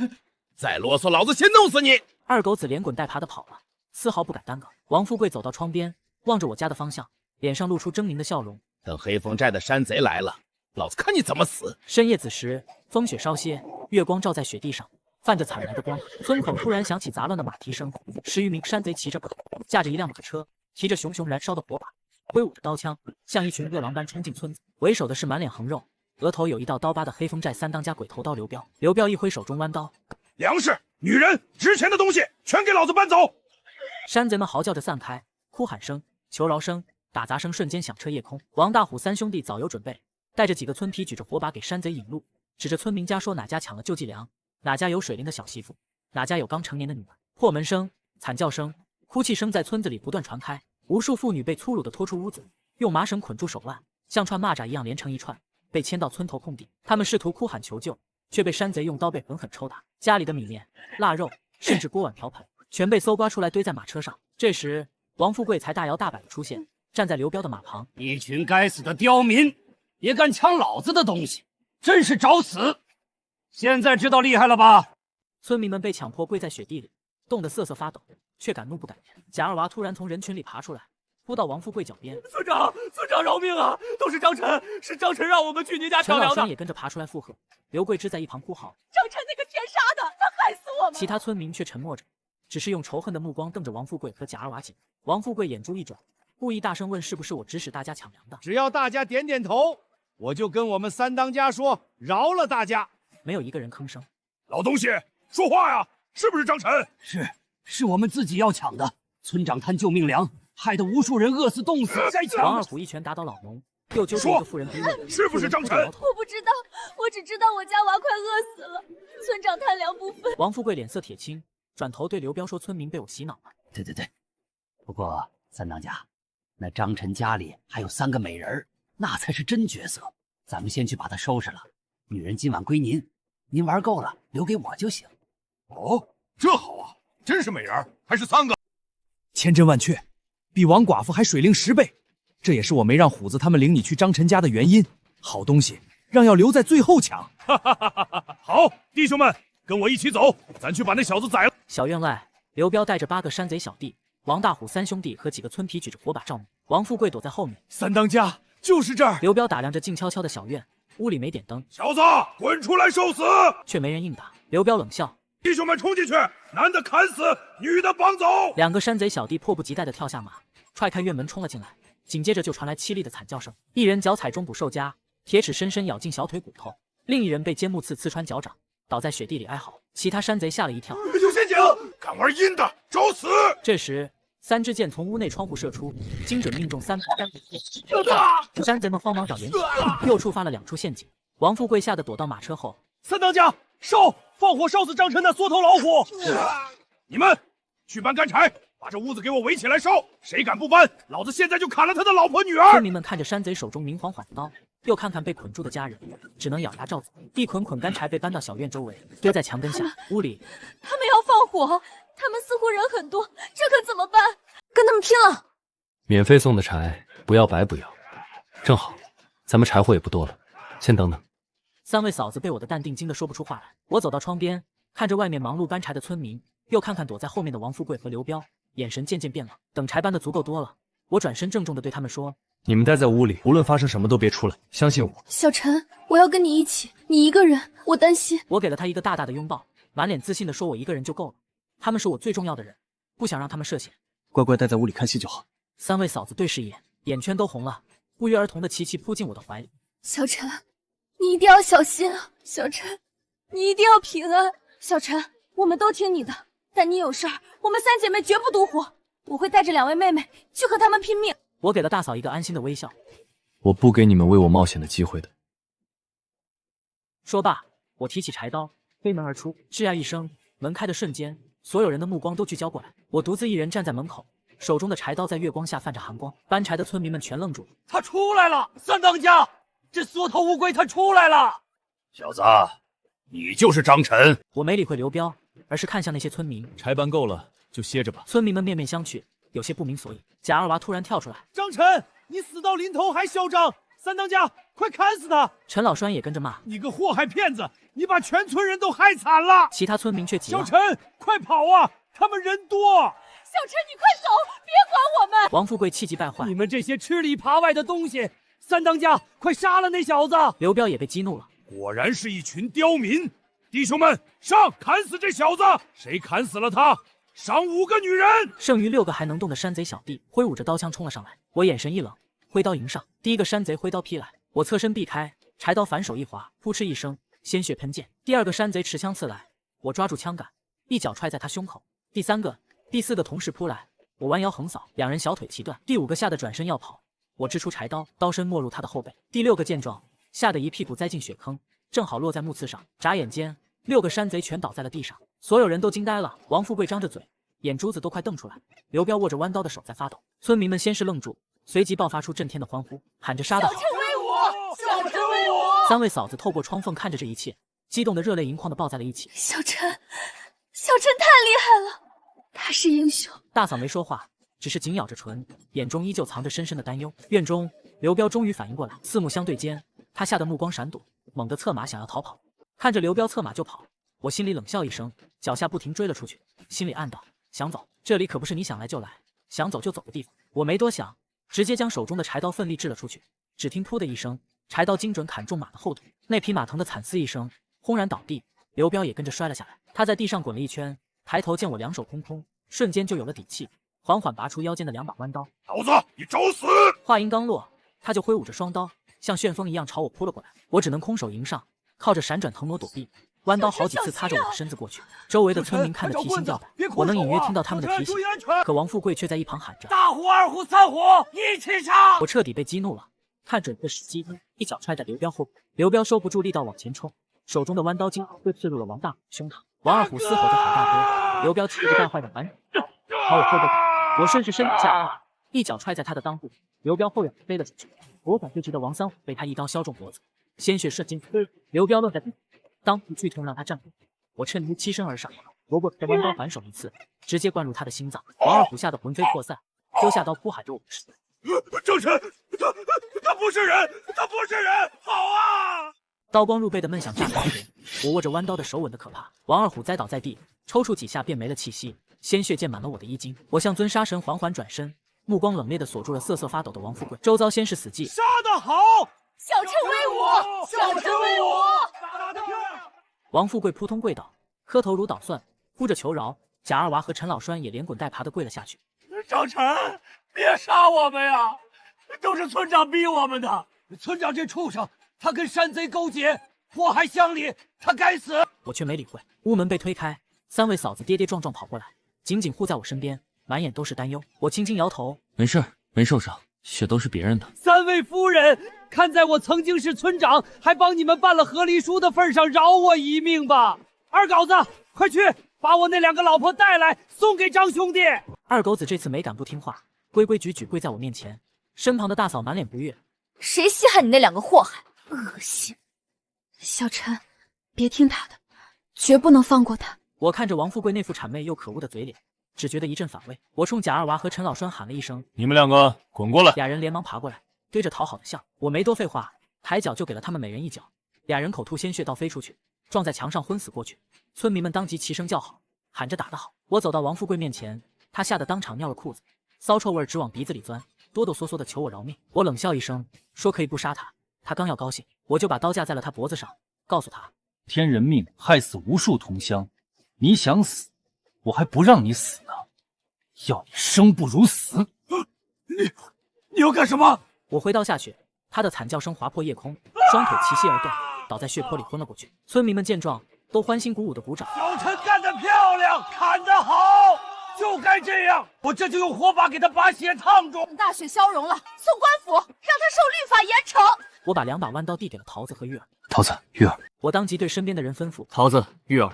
再啰嗦老子先弄死你！二狗子连滚带爬的跑了，丝毫不敢耽搁。王富贵走到窗边，望着我家的方向，脸上露出狰狞的笑容。等黑风寨的山贼来了，老子看你怎么死！深夜子时，风雪稍歇，月光照在雪地上，泛着惨蓝的光。村口突然响起杂乱的马蹄声，10余名山贼骑着马，驾着一辆马车，提着熊熊燃烧的火把，挥舞着刀枪，像一群饿狼般冲进村子。为首的是满脸横肉，额头有一道刀疤的黑风寨3当家鬼头刀刘彪。刘彪一挥手中弯刀，粮食、女人、值钱的东西全给老子搬走！山贼们嚎叫着散开，哭喊声、求饶声、打砸声瞬间响彻夜空。王大虎3兄弟早有准备，带着几个村痞举着火把给山贼引路，指着村民家说哪家抢了救济粮，哪家有水灵的小媳妇，哪家有刚成年的女儿。破门声、惨叫声、哭泣声在村子里不断传开，无数妇女被粗鲁地拖出屋子，用麻绳捆住手腕，像串蚂蚱一样连成一串，被牵到村头空地。他们试图哭喊求救，却被山贼用刀背狠狠抽打。家里的米面、腊肉，甚至锅碗瓢盆，全被搜刮出来堆在马车上。这时，王富贵才大摇大摆地出现，站在刘彪的马旁。一群该死的刁民，也敢抢老子的东西，真是找死！现在知道厉害了吧？村民们被强迫跪在雪地里，冻得瑟瑟发抖，却敢怒不敢言。贾二娃突然从人群里爬出来，扑到王富贵脚边。村长饶命啊！都是张晨，是张晨让我们去您家抢粮的。陈老生也跟着爬出来附和。刘桂枝在一旁哭嚎：张晨那个天杀的，他害死我们！其他村民却沉默着，只是用仇恨的目光瞪着王富贵和贾二娃姐。王富贵眼珠一转，故意大声问：“是不是我指使大家抢粮的？”只要大家点点头，我就跟我们3当家说饶了大家。没有一个人吭声。老东西，说话呀！是不是张晨？是我们自己要抢的。村长贪救命粮，害得无数人饿死冻死，该抢。王二虎一拳打倒老农，又揪住一个妇人逼问：“是不是张晨？”我不知道，我只知道我家娃快饿死了，村长贪粮不分。王富贵脸色铁青，转头对刘彪说：“村民被我洗脑了。”对，不过3当家，那张晨家里还有3个美人，那才是真角色。咱们先去把他收拾了。女人今晚归您，您玩够了留给我就行。哦，这好啊，真是美人，还是3个。千真万确，比王寡妇还水灵10倍。这也是我没让虎子他们领你去张晨家的原因。好东西让要留在最后抢。好，弟兄们，跟我一起走，咱去把那小子宰了。小院外，刘彪带着8个山贼小弟，王大虎3兄弟和几个村痞举着火把照明。王富贵躲在后面。3当家就是这儿。刘彪打量着静悄悄的小院，屋里没点灯。小子，滚出来受死！却没人应答。刘彪冷笑：“弟兄们冲进去，男的砍死，女的绑走。”2个山贼小弟迫不及待地跳下马，踹开院门冲了进来。紧接着就传来凄厉的惨叫声，一人脚踩中捕兽夹，铁齿深深咬进小腿骨头，另一人被尖木刺穿脚掌，倒在雪地里哀嚎。其他山贼吓了一跳。有陷阱！敢玩阴的，找死！这时，3支箭从屋内窗户射出，精准命中3名山贼。山贼们慌忙找援手，又触发了2处陷阱。王富贵吓得躲到马车后。三当家，烧！放火烧死张晨那缩头老虎！你们去搬干柴，把这屋子给我围起来烧！谁敢不搬，老子现在就砍了他的老婆女儿！村民们看着山贼手中明晃晃的刀，又看看被捆住的家人，只能咬牙照走。一捆捆干柴被搬到小院周围，堆在墙根下。屋里，他们要放火，他们似乎人很多，这可怎么办？跟他们拼了！免费送的柴，不要白不要。正好，咱们柴火也不多了，先等等。3位嫂子被我的淡定惊得说不出话来。我走到窗边，看着外面忙碌搬柴的村民，又看看躲在后面的王富贵和刘彪，眼神渐渐变冷。等柴搬的足够多了，我转身郑重地对他们说：“你们待在屋里，无论发生什么都别出来，相信我。”小陈，我要跟你一起，你一个人，我担心。我给了他一个大大的拥抱，满脸自信地说：“我一个人就够了，他们是我最重要的人，不想让他们涉险。乖乖待在屋里看戏就好。”3位嫂子对视一眼，眼圈都红了，不约而同地齐齐扑进我的怀里。小陈，你一定要小心啊！小陈，你一定要平安。小陈，我们都听你的，但你有事儿，我们3姐妹绝不独活。我会带着2位妹妹去和他们拼命。我给了大嫂一个安心的微笑。我不给你们为我冒险的机会的。说罢，我提起柴刀，飞门而出。吱呀一声，门开的瞬间，所有人的目光都聚焦过来。我独自一人站在门口，手中的柴刀在月光下泛着寒光。搬柴的村民们全愣住了。他出来了，三当家，这缩头乌龟他出来了。小子，你就是张晨。我没理会刘彪，而是看向那些村民。柴搬够了，就歇着吧。村民们面面相觑，有些不明所以。贾二娃突然跳出来：“张晨，你死到临头还嚣张！三当家，快砍死他！”陈老栓也跟着骂：“你个祸害骗子，你把全村人都害惨了！”其他村民却急了：“小陈，快跑啊！他们人多！”小陈，你快走，别管我们！王富贵气急败坏：“你们这些吃里扒外的东西！三当家，快杀了那小子！”刘彪也被激怒了。果然是一群刁民！弟兄们，上，砍死这小子！谁砍死了他，赏5个女人！剩余6个还能动的山贼小弟挥舞着刀枪冲了上来，我眼神一冷，挥刀迎上。第一个山贼挥刀劈来，我侧身避开，柴刀反手一划，扑哧一声，鲜血喷溅。第2个山贼持枪刺来，我抓住枪杆，一脚踹在他胸口。第3个、第4个同时扑来，我弯腰横扫，2人小腿齐断。第5个吓得转身要跑，我掷出柴刀，刀身没入他的后背。第6个见状，吓得一屁股栽进血坑，正好落在木刺上。眨眼间，6个山贼全倒在了地上，所有人都惊呆了。王富贵张着嘴，眼珠子都快瞪出来。刘彪握着弯刀的手在发抖。村民们先是愣住，随即爆发出震天的欢呼，喊着杀得好！小陈威武！小陈威武！3位嫂子透过窗缝看着这一切，激动的热泪盈眶的抱在了一起。小陈，小陈太厉害了，他是英雄。大嫂没说话，只是紧咬着唇，眼中依旧藏着深深的担忧。院中，刘彪终于反应过来，四目相对间，他吓得目光闪躲，猛地策马想要逃跑。看着刘彪策马就跑，我心里冷笑一声，脚下不停追了出去，心里暗道：想走，这里可不是你想来就来，想走就走的地方。我没多想，直接将手中的柴刀奋力掷了出去，只听噗的一声，柴刀精准砍中马的后腿，那匹马疼得惨嘶一声，轰然倒地，刘彪也跟着摔了下来。他在地上滚了一圈，抬头见我两手空空，瞬间就有了底气，缓缓拔出腰间的2把弯刀。老子，你找死！话音刚落，他就挥舞着双刀，像旋风一样朝我扑了过来，我只能空手迎上，靠着闪转腾挪躲避，弯刀好几次擦着我的身子过去。周围的村民看得提心吊胆，我能隐约听到他们的提醒，可王富贵却在一旁喊着：大虎、2虎、3虎，一起上！我彻底被激怒了，看准这时机，一脚踹在刘彪后背，刘彪收不住力道往前冲，手中的弯刀精会刺入了王大虎胸膛。王2虎嘶吼着喊大哥，刘彪气急败坏的反手朝我后背打，我顺势身体下一脚踹在他的裆部，刘彪后仰飞了出去，我反就直的王3虎被他一刀削中脖子，鲜血射进，刘彪愣在地，裆部剧痛让他站不稳，我趁机欺身而上，夺过这弯刀反手一刺，直接灌入他的心脏。王2虎吓得魂飞魄散，丢下刀哭喊着我是郑晨，他不是人，他不是人，好啊！刀光入背的闷响炸开时，我握着弯刀的手稳得可怕。王2虎栽倒在地，抽搐几下便没了气息，鲜血溅满了我的衣襟。我像尊杀神缓缓转身，目光冷冽地锁住了瑟瑟发抖的王富贵。周遭先是死寂，杀得好！小陈威武！小陈威武！王富贵扑通跪倒，磕头如捣蒜，哭着求饶。贾二娃和陈老栓也连滚带爬地跪了下去。张晨，别杀我们呀！都是村长逼我们的。村长这畜生，他跟山贼勾结，祸害乡里，他该死！我却没理会。屋门被推开，三位嫂子跌跌撞撞跑过来，紧紧护在我身边，满眼都是担忧。我轻轻摇头，没事，没受伤，血都是别人的。三位夫人，看在我曾经是村长，还帮你们办了和离书的份上，饶我一命吧。二狗子，快去把我那2个老婆带来，送给张兄弟。二狗子这次没敢不听话，规规矩矩跪在我面前，身旁的大嫂满脸不悦。谁稀罕你那2个祸害，恶心！小陈，别听他的，绝不能放过他。我看着王富贵那副谄媚又可恶的嘴脸，只觉得一阵反胃。我冲贾二娃和陈老栓喊了一声：“你们2个滚过来！”俩人连忙爬过来，对着讨好的笑。我没多废话，抬脚就给了他们每人一脚，俩人口吐鲜血倒飞出去，撞在墙上昏死过去。村民们当即齐声叫好，喊着打得好。我走到王富贵面前，他吓得当场尿了裤子，骚臭味直往鼻子里钻，哆哆嗦嗦的求我饶命。我冷笑一声，说可以不杀他。他刚要高兴，我就把刀架在了他脖子上，告诉他：天人命，害死无数同乡，你想死，我还不让你死呢，要你生不如死。你要干什么？我挥刀下去，他的惨叫声划破夜空，双腿齐膝而断，倒在血泊里昏了过去。村民们见状，都欢欣鼓舞的鼓掌。小陈干得漂亮，砍得好，就该这样，我这就用火把给他把血烫住。大雪消融了，送官府，让他受律法严惩。我把2把弯刀递给了桃子和玉儿。桃子、玉儿，我当即对身边的人吩咐：桃子、玉儿，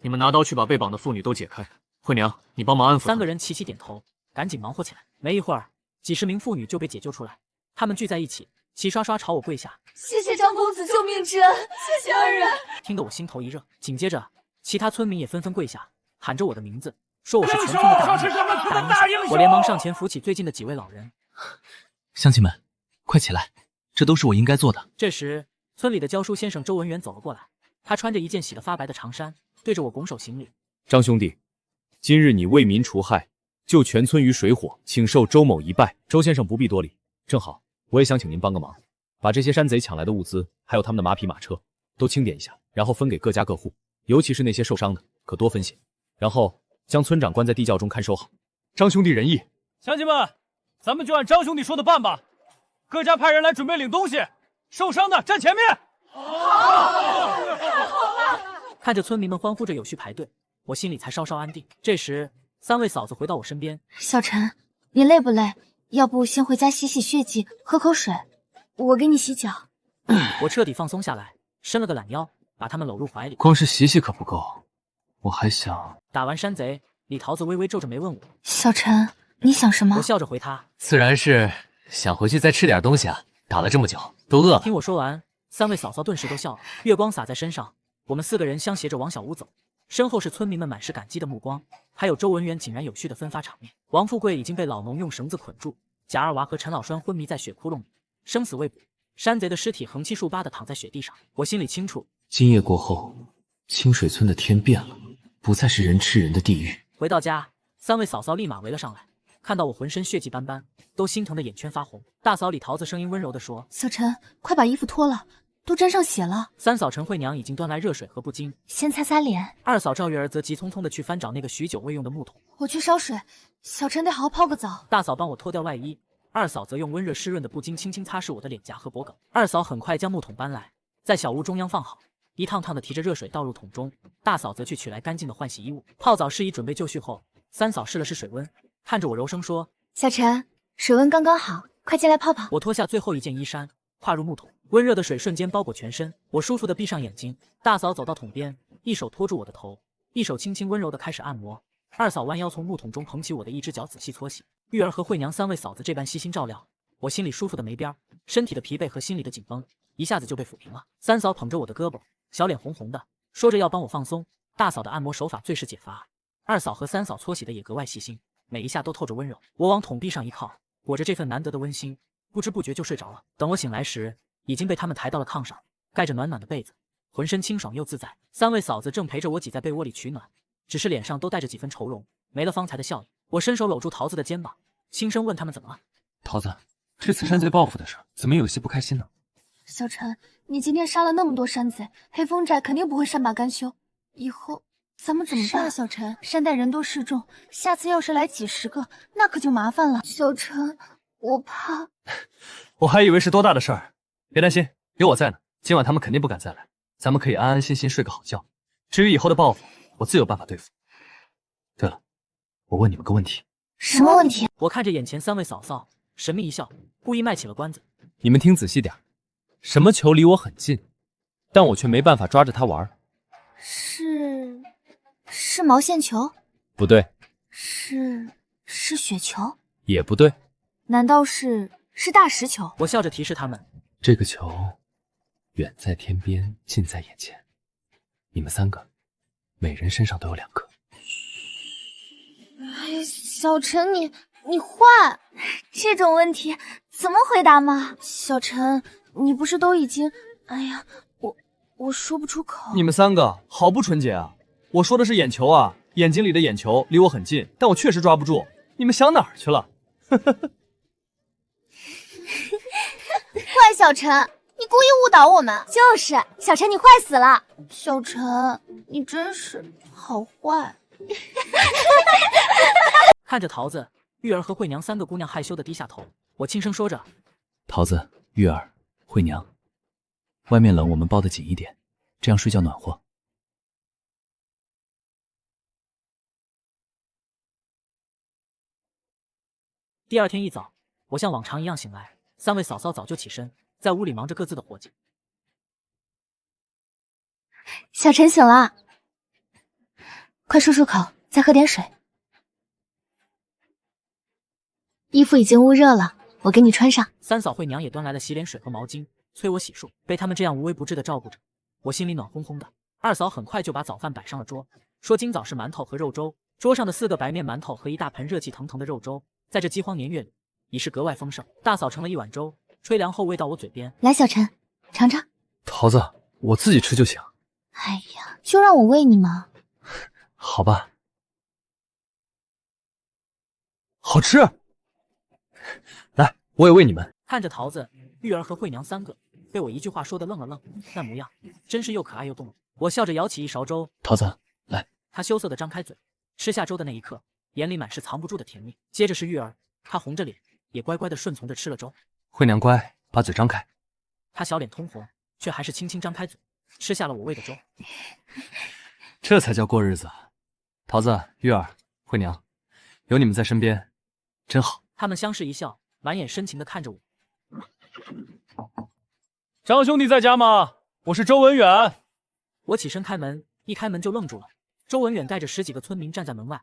你们拿刀去把被绑的妇女都解开。惠娘，你帮忙安抚。3个人齐齐点头，赶紧忙活起来。没一会儿，几十名妇女就被解救出来，他们聚在一起，齐刷刷朝我跪下。谢谢张公子救命之恩，谢谢恩人。听得我心头一热。紧接着，其他村民也纷纷跪下，喊着我的名字，说我是全村的大英雄。我连忙上前扶起最近的几位老人。乡亲们，快起来，这都是我应该做的。这时，村里的教书先生周文元走了过来，他穿着一件洗得发白的长衫，对着我拱手行礼。张兄弟，今日你为民除害，救全村于水火，请受周某一拜。周先生不必多礼，正好我也想请您帮个忙，把这些山贼抢来的物资，还有他们的马匹马车，都清点一下，然后分给各家各户，尤其是那些受伤的，可多分些，然后将村长关在地窖中看守好。张兄弟仁义，乡亲们，咱们就按张兄弟说的办吧。各家派人来准备领东西，受伤的站前面。看着村民们欢呼着有序排队，我心里才稍稍安定。这时，3位嫂子回到我身边。小陈，你累不累？要不先回家洗洗血迹，喝口水，我给你洗脚。我彻底放松下来，伸了个懒腰，把他们搂入怀里。光是洗洗可不够，我还想……打完山贼，李桃子微微皱着眉问我：“小陈，你想什么？”我笑着回他：“自然是想回去再吃点东西啊，打了这么久，都饿了。”听我说完，3位嫂嫂顿时都笑了。月光洒在身上，我们4个人相携着往小屋走，身后是村民们满是感激的目光，还有周文元井然有序的分发场面。王富贵已经被老农用绳子捆住，贾二娃和陈老栓昏迷在血窟窿里，生死未卜。山贼的尸体横七竖八的躺在雪地上，我心里清楚，今夜过后，清水村的天变了，不再是人吃人的地狱。回到家，3位嫂嫂立马围了上来，看到我浑身血迹斑斑，都心疼的眼圈发红。大嫂李桃子声音温柔地说：“小陈，快把衣服脱了，都沾上血了。”3嫂陈慧娘已经端来热水和布巾，先擦擦脸。2嫂赵月儿则急匆匆地去翻找那个许久未用的木桶。我去烧水，小陈得好好泡个澡。大嫂帮我脱掉外衣，2嫂则用温热湿润的布巾轻轻擦拭我的脸颊和脖颈。2嫂很快将木桶搬来，在小屋中央放好，一趟趟的提着热水倒入桶中。大嫂则去取来干净的换洗衣物。泡澡事宜准备就绪后，3嫂试了试水温，看着我柔声说：“小陈，水温刚刚好，快进来泡泡。”我脱下最后一件衣衫，跨入木桶，温热的水瞬间包裹全身，我舒服的闭上眼睛。大嫂走到桶边，一手托住我的头，一手轻轻温柔的开始按摩。2嫂弯腰从木桶中捧起我的一只脚，仔细搓洗。玉儿和慧娘3位嫂子这般悉心照料，我心里舒服的没边，身体的疲惫和心里的紧绷一下子就被抚平了。3嫂捧着我的胳膊，小脸红红的，说着要帮我放松。大嫂的按摩手法最是解乏，2嫂和3嫂搓洗的也格外细心，每一下都透着温柔。我往桶壁上一靠，裹着这份难得的温馨，不知不觉就睡着了。等我醒来时，已经被他们抬到了炕上，盖着暖暖的被子，浑身清爽又自在。3位嫂子正陪着我挤在被窝里取暖，只是脸上都带着几分愁容，没了方才的笑意。我伸手搂住桃子的肩膀，轻声问他们怎么了。桃子，这次山贼报复的事，怎么有些不开心呢？小陈，你今天杀了那么多山贼，黑风寨肯定不会善罢甘休，以后咱们怎么办？小陈，山寨人多势众，下次要是来几10个，那可就麻烦了。小陈，我怕。我还以为是多大的事儿，别担心，有我在呢。今晚他们肯定不敢再来，咱们可以安安心心睡个好觉。至于以后的报复，我自有办法对付。对了，我问你们个问题。什么问题？我看着眼前三位嫂嫂，神秘一笑，故意卖起了关子。你们听仔细点，什么球离我很近，但我却没办法抓着它玩？是毛线球？不对。是雪球？也不对。难道是大石球？我笑着提示他们，这个球远在天边，近在眼前。你们3个，每人身上都有2颗。哎呀，小陈，你坏，这种问题怎么回答嘛？小陈，你不是都已经……哎呀，我说不出口。你们3个好不纯洁啊！我说的是眼球啊，眼睛里的眼球离我很近，但我确实抓不住。你们想哪儿去了？怪小陈，你故意误导我们。就是小陈，你坏死了。小陈，你真是好坏。看着桃子、玉儿和慧娘3个姑娘害羞的低下头，我轻声说着：“桃子、玉儿、慧娘，外面冷，我们包得紧一点，这样睡觉暖和。”第2天一早，我像往常一样醒来，3位嫂嫂早就起身，在屋里忙着各自的活计。小陈醒了，快漱漱口，再喝点水。衣服已经捂热了，我给你穿上。3嫂慧娘也端来了洗脸水和毛巾，催我洗漱。被他们这样无微不至的照顾着，我心里暖烘烘的。2嫂很快就把早饭摆上了桌，说今早是馒头和肉粥。桌上的4个白面馒头和一大盆热气腾腾的肉粥，在这饥荒年月里，已是格外丰盛。大嫂盛了一碗粥，吹凉后喂到我嘴边。来，小陈，尝尝。桃子，我自己吃就行。哎呀，就让我喂你嘛。好吧。好吃。来，我也喂你们。看着桃子、玉儿和慧娘3个，被我一句话说的愣了愣，那模样真是又可爱又动人。我笑着舀起一勺粥。桃子，来。她羞涩的张开嘴，吃下粥的那一刻，眼里满是藏不住的甜蜜。接着是玉儿，她红着脸，也乖乖的顺从着吃了粥。慧娘乖，把嘴张开。她小脸通红，却还是轻轻张开嘴，吃下了我喂的粥。这才叫过日子。桃子、玉儿、慧娘，有你们在身边，真好。他们相视一笑，满眼深情的看着我。张兄弟在家吗？我是周文远。我起身开门，一开门就愣住了。周文远带着10几个村民站在门外，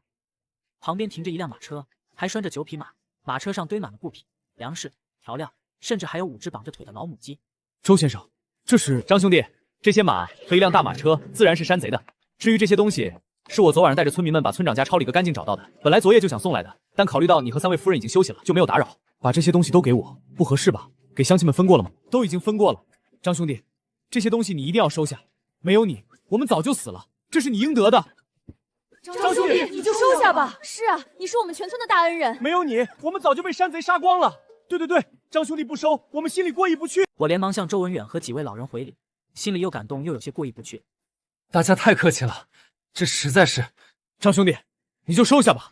旁边停着一辆马车，还拴着9匹马，马车上堆满了布匹、粮食、调料，甚至还有5只绑着腿的老母鸡。周先生，这是张兄弟，这些马和一辆大马车自然是山贼的。至于这些东西，是我昨晚上带着村民们把村长家抄了一个干净找到的，本来昨夜就想送来的，但考虑到你和3位夫人已经休息了，就没有打扰。把这些东西都给我，不合适吧？给乡亲们分过了吗？都已经分过了。张兄弟，这些东西你一定要收下，没有你，我们早就死了，这是你应得的。张兄弟，你就收下吧。是啊，你是我们全村的大恩人。没有你，我们早就被山贼杀光了。对，张兄弟不收，我们心里过意不去。我连忙向周文远和几位老人回礼，心里又感动又有些过意不去。大家太客气了，这实在是……张兄弟，你就收下吧。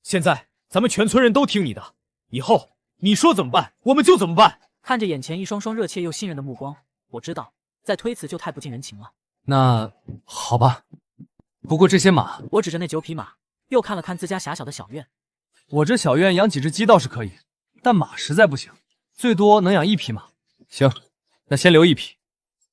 现在咱们全村人都听你的，以后你说怎么办，我们就怎么办。看着眼前一双双热切又信任的目光，我知道再推辞就太不近人情了。那好吧。不过这些马，我指着那9匹马，又看了看自家狭小的小院。我这小院养几只鸡倒是可以，但马实在不行，最多能养1匹马。行，那先留1匹，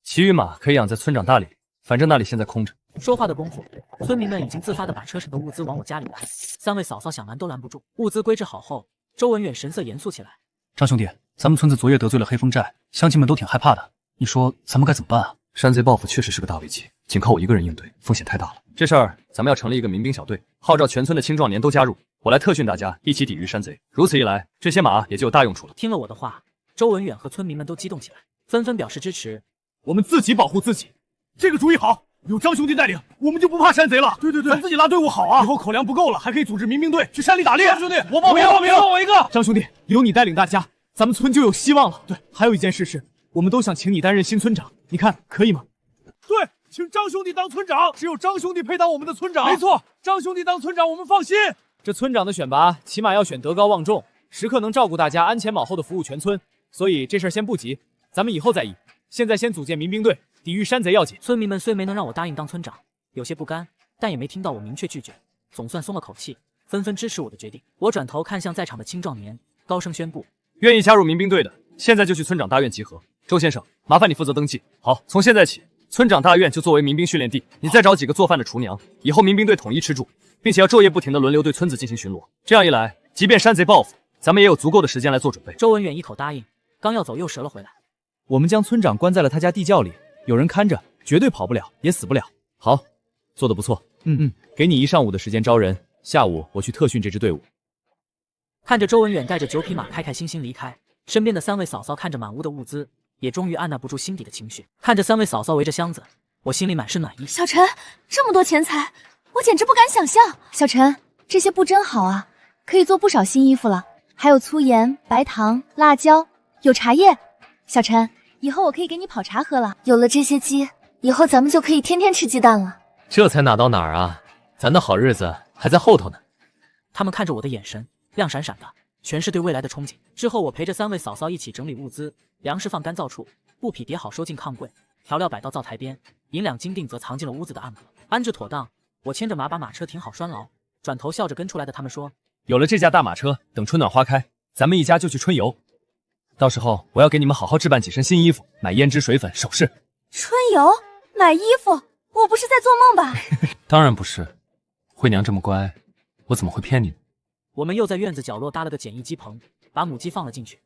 其余马可以养在村长大里，反正那里现在空着。说话的功夫，村民们已经自发的把车上的物资往我家里搬。3位嫂嫂想拦都拦不住。物资归置好后，周文远神色严肃起来。张兄弟，咱们村子昨夜得罪了黑风寨，乡亲们都挺害怕的，你说咱们该怎么办啊？山贼报复确实是个大危机，仅靠我一个人应对，风险太大了。这事儿咱们要成立一个民兵小队，号召全村的青壮年都加入，我来特训大家，一起抵御山贼。如此一来，这些马也就有大用处了。听了我的话，周文远和村民们都激动起来，纷纷表示支持。我们自己保护自己，这个主意好。有张兄弟带领，我们就不怕山贼了。对，咱自己拉队伍好啊。以后口粮不够了，还可以组织民兵队去山里打猎。张兄弟，我报名，我一个。张兄弟，有你带领大家，咱们村就有希望了。对，还有一件事是，我们都想请你担任新村长，你看可以吗？对，请张兄弟当村长，只有张兄弟配当我们的村长。没错，张兄弟当村长，我们放心。这村长的选拔，起码要选德高望重，时刻能照顾大家鞍前马后的服务全村。所以这事儿先不急，咱们以后再议。现在先组建民兵队，抵御山贼要紧。村民们虽没能让我答应当村长，有些不甘，但也没听到我明确拒绝，总算松了口气，纷纷支持我的决定。我转头看向在场的青壮年，高声宣布：愿意加入民兵队的，现在就去村长大院集合。周先生，麻烦你负责登记。好，从现在起，村长大院就作为民兵训练地，你再找几个做饭的厨娘，以后民兵队统一吃住，并且要昼夜不停的轮流对村子进行巡逻。这样一来，即便山贼报复，咱们也有足够的时间来做准备。周文远一口答应，刚要走又折了回来。我们将村长关在了他家地窖里，有人看着，绝对跑不了，也死不了。好，做得不错。给你1上午的时间招人，下午我去特训这支队伍。看着周文远带着9匹马开开心心离开，身边的3位嫂嫂看着满屋的物资，也终于按捺不住心底的情绪。看着3位嫂嫂围着箱子，我心里满是暖意。小陈，这么多钱财，我简直不敢想象。小陈，这些布真好啊，可以做不少新衣服了，还有粗盐、白糖、辣椒，有茶叶。小陈，以后我可以给你跑茶喝了。有了这些鸡，以后咱们就可以天天吃鸡蛋了。这才哪到哪儿啊，咱的好日子还在后头呢。他们看着我的眼神亮闪闪的，全是对未来的憧憬。之后我陪着3位嫂嫂一起整理物资，粮食放干燥处，布匹叠好收进炕柜，调料摆到灶台边，银两金锭则藏进了屋子的暗格。安置妥当，我牵着马把马车停好拴牢，转头笑着跟出来的他们说：有了这架大马车，等春暖花开，咱们一家就去春游。到时候我要给你们好好置办几身新衣服，买胭脂、水粉、首饰。春游买衣服，我不是在做梦吧？当然不是，惠娘这么乖，我怎么会骗你呢？我们又在院子角落搭了个简易鸡棚，把母鸡放了进去。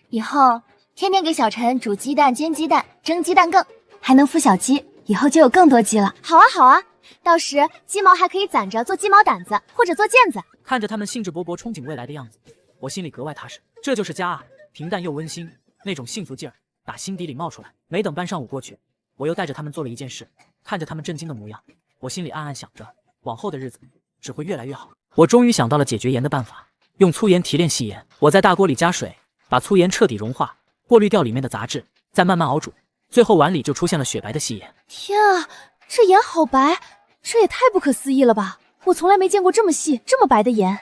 以后天天给小陈煮鸡蛋、煎鸡蛋、蒸鸡蛋羹，还能孵小鸡，以后就有更多鸡了。好啊好啊，到时鸡毛还可以攒着做鸡毛掸子或者做毽子。看着他们兴致勃勃憧憬未来的样子，我心里格外踏实。这就是家啊，平淡又温馨，那种幸福劲儿打心底里冒出来。没等半上午过去，我又带着他们做了一件事。看着他们震惊的模样，我心里暗暗想着，往后的日子只会越来越好。我终于想到了解决盐的办法，用粗盐提炼细盐。我在大锅里加水，把粗盐彻底融化，过滤掉里面的杂质，再慢慢熬煮，最后碗里就出现了雪白的细盐。天啊，这盐好白，这也太不可思议了吧！我从来没见过这么细、这么白的盐。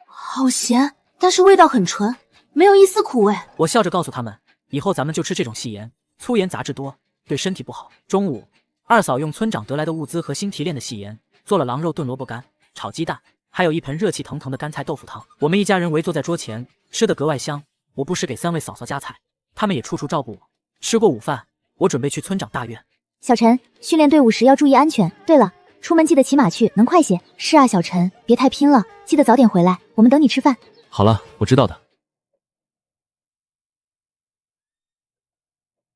好咸，但是味道很纯，没有一丝苦味。我笑着告诉他们，以后咱们就吃这种细盐，粗盐杂质多，对身体不好。中午，二嫂用村长得来的物资和新提炼的细盐做了狼肉炖萝卜干、炒鸡蛋，还有一盆热气腾腾的干菜豆腐汤。我们一家人围坐在桌前，吃得格外香。我不时给3位嫂嫂夹菜，他们也处处照顾我。吃过午饭，我准备去村长大院。小陈，训练队伍时要注意安全。对了，出门记得骑马去，能快些。是啊，小陈，别太拼了，记得早点回来，我们等你吃饭。好了，我知道的。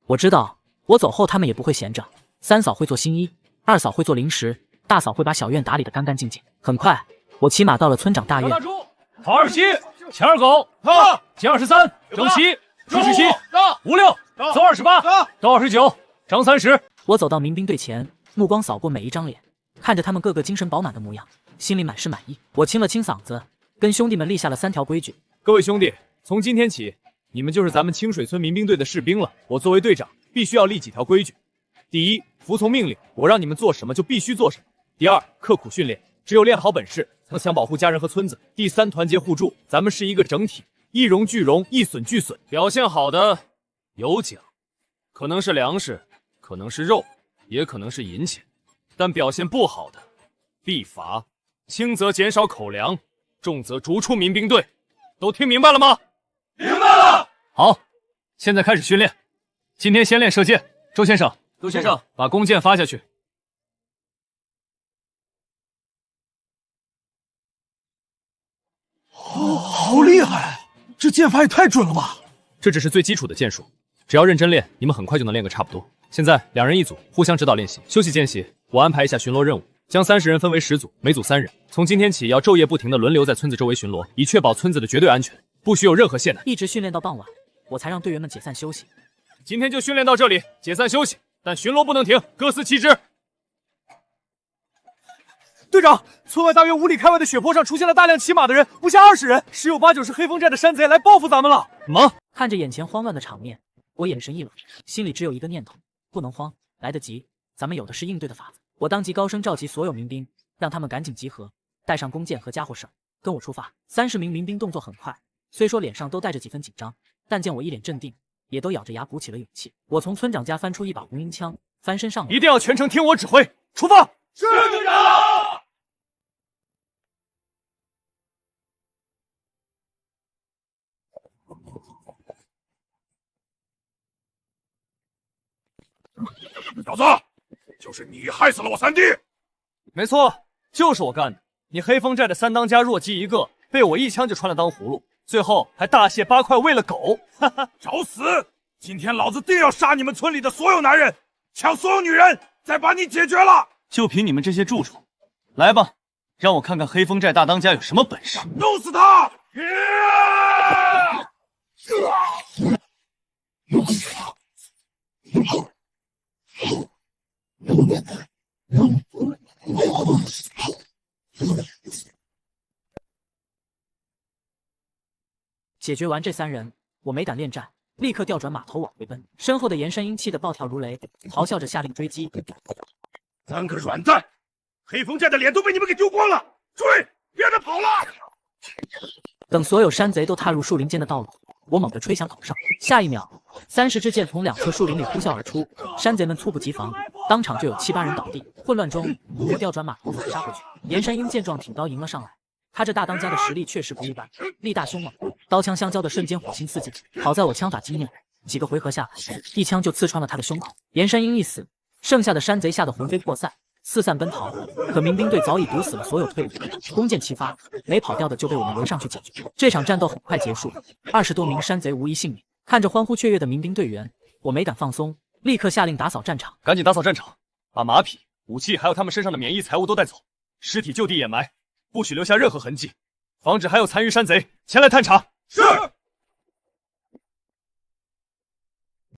我知道，我走后他们也不会闲着。3嫂会做新衣，2嫂会做零食，大嫂会把小院打理得干干净净。很快，我骑马到了村长大院。跑27，前2狗，进23，整7，出17，56，走28，到29，整30。我走到民兵队前，目光扫过每一张脸，看着他们个个精神饱满的模样，心里满是满意。我清了清嗓子，跟兄弟们立下了3条规矩。各位兄弟，从今天起，你们就是咱们清水村民兵队的士兵了。我作为队长，必须要立几条规矩。第一，服从命令，我让你们做什么就必须做什么。第二，刻苦训练，只有练好本事，才想保护家人和村子。第三，团结互助，咱们是一个整体，一荣俱荣，一损俱损。表现好的有奖，可能是粮食，可能是肉，也可能是银钱，但表现不好的必罚，轻则减少口粮，重则逐出民兵队。都听明白了吗？明白了。好，现在开始训练。今天先练射箭。周先生，把弓箭发下去。好厉害！这箭法也太准了吧！这只是最基础的箭术，只要认真练，你们很快就能练个差不多。现在2人一组，互相指导练习。休息间隙，我安排一下巡逻任务，将30人分为10组，每组3人。从今天起，要昼夜不停地轮流在村子周围巡逻，以确保村子的绝对安全，不许有任何懈怠。一直训练到傍晚，我才让队员们解散休息。今天就训练到这里，解散休息，但巡逻不能停，各司其职。队长，村外大约5里开外的雪坡上出现了大量骑马的人，不下20人，十有八九是黑风寨的山贼来报复咱们了。忙！看着眼前慌乱的场面，我眼神一冷，心里只有一个念头：不能慌，来得及，咱们有的是应对的法子。我当即高声召集所有民兵，让他们赶紧集合，带上弓箭和家伙事儿，跟我出发。30名民兵动作很快，虽说脸上都带着几分紧张，但见我一脸镇定，也都咬着牙鼓起了勇气。我从村长家翻出一把红缨枪，翻身上楼，一定要全程听我指挥，出发！是队长。小子，就是你害死了我三弟。没错，就是我干的。你黑风寨的三当家弱鸡一个，被我一枪就穿了当葫芦，最后还大卸八块喂了狗，哈哈，找死！今天老子定要杀你们村里的所有男人，抢所有女人，再把你解决了。就凭你们这些蛀虫，来吧，让我看看黑风寨大当家有什么本事！弄死他！解决完这3人，我没胆恋战，立刻调转马头往回奔。身后的严山鹰气得暴跳如雷，咆哮着下令追击。3个软蛋，黑风寨的脸都被你们给丢光了！追，别让他跑了！等所有山贼都踏入树林间的道路，我猛地吹响口哨，下一秒，30支箭从2侧树林里呼啸而出，山贼们猝不及防，当场就有7、8人倒地。混乱中，我调转马头反杀回去。严山鹰见状，挺刀迎了上来。他这大当家的实力确实不一般，力大凶猛，刀枪相交的瞬间火星四溅。好在我枪法精妙，几个回合下来，一枪就刺穿了他的胸口。严山鹰一死，剩下的山贼吓得魂飞魄散，四散奔逃。可民兵队早已毒死了所有退伍，弓箭齐发，没跑掉的就被我们围上去解决。这场战斗很快结束，20多名山贼无一幸免。看着欢呼雀跃的民兵队员，我没敢放松，立刻下令打扫战场。赶紧打扫战场，把马匹、武器还有他们身上的免疫财物都带走，尸体就地掩埋，不许留下任何痕迹，防止还有残余山贼前来探查。是。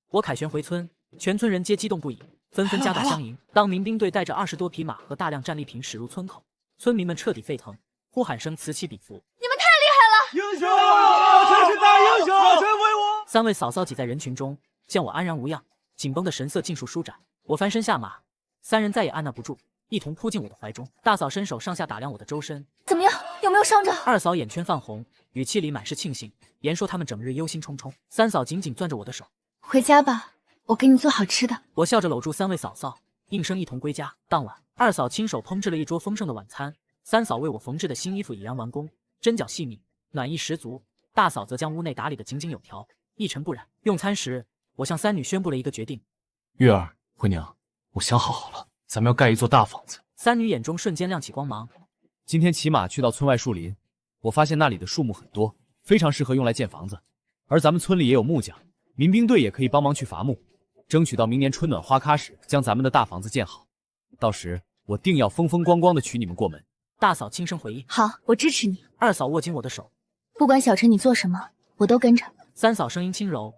我凯旋回村，全村人皆激动不已，纷纷加大相迎。当民兵队带着20多匹马和大量战利品驶入村口，村民们彻底沸腾，呼喊声此起彼伏。你们太厉害了！英雄，小陈是大英雄，小陈为我。 3位嫂嫂挤在人群中，见我安然无恙，紧绷的神色尽数舒展。我翻身下马，3人再也按捺不住，一同扑进我的怀中。大嫂伸手上下打量我的周身，怎么样？有没有伤着？二嫂眼圈泛红，语气里满是庆幸，言说他们整日忧心忡忡。3嫂紧紧攥着我的手，回家吧，我给你做好吃的。我笑着搂住3位嫂嫂，应声一同归家。当晚，二嫂亲手烹制了一桌丰盛的晚餐，3嫂为我缝制的新衣服已然完工，针脚细密，暖意十足。大嫂则将屋内打理得井井有条，一尘不染。用餐时，我向3女宣布了一个决定：月儿，回娘，我想好了，咱们要盖一座大房子。 3女眼中瞬间亮起光芒。今天骑马去到村外树林，我发现那里的树木很多，非常适合用来建房子。而咱们村里也有木匠，民兵队也可以帮忙去伐木，争取到明年春暖花开时将咱们的大房子建好。到时我定要风风光光的娶你们过门。大嫂轻声回应：好，我支持你。二嫂握紧我的手，不管小陈你做什么，我都跟着。 3嫂声音轻柔：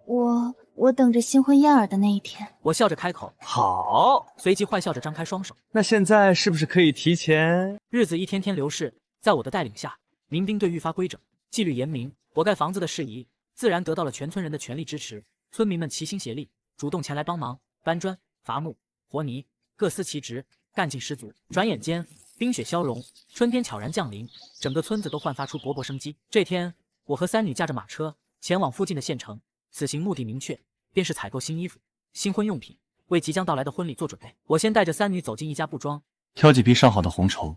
我等着新婚燕尔的那一天。我笑着开口：好。随即坏笑着张开双手。那现在是不是可以提前？日子一天天流逝，在我的带领下，民兵队愈发规整，纪律严明。我盖房子的事宜，自然得到了全村人的全力支持。村民们齐心协力，主动前来帮忙搬砖、伐木、和泥，各司其职，干劲十足。转眼间，冰雪消融，春天悄然降临，整个村子都焕发出勃勃生机。这天，我和3女驾着马车前往附近的县城，此行目的明确，便是采购新衣服、新婚用品，为即将到来的婚礼做准备。我先带着3女走进一家布庄，挑几批上好的红绸，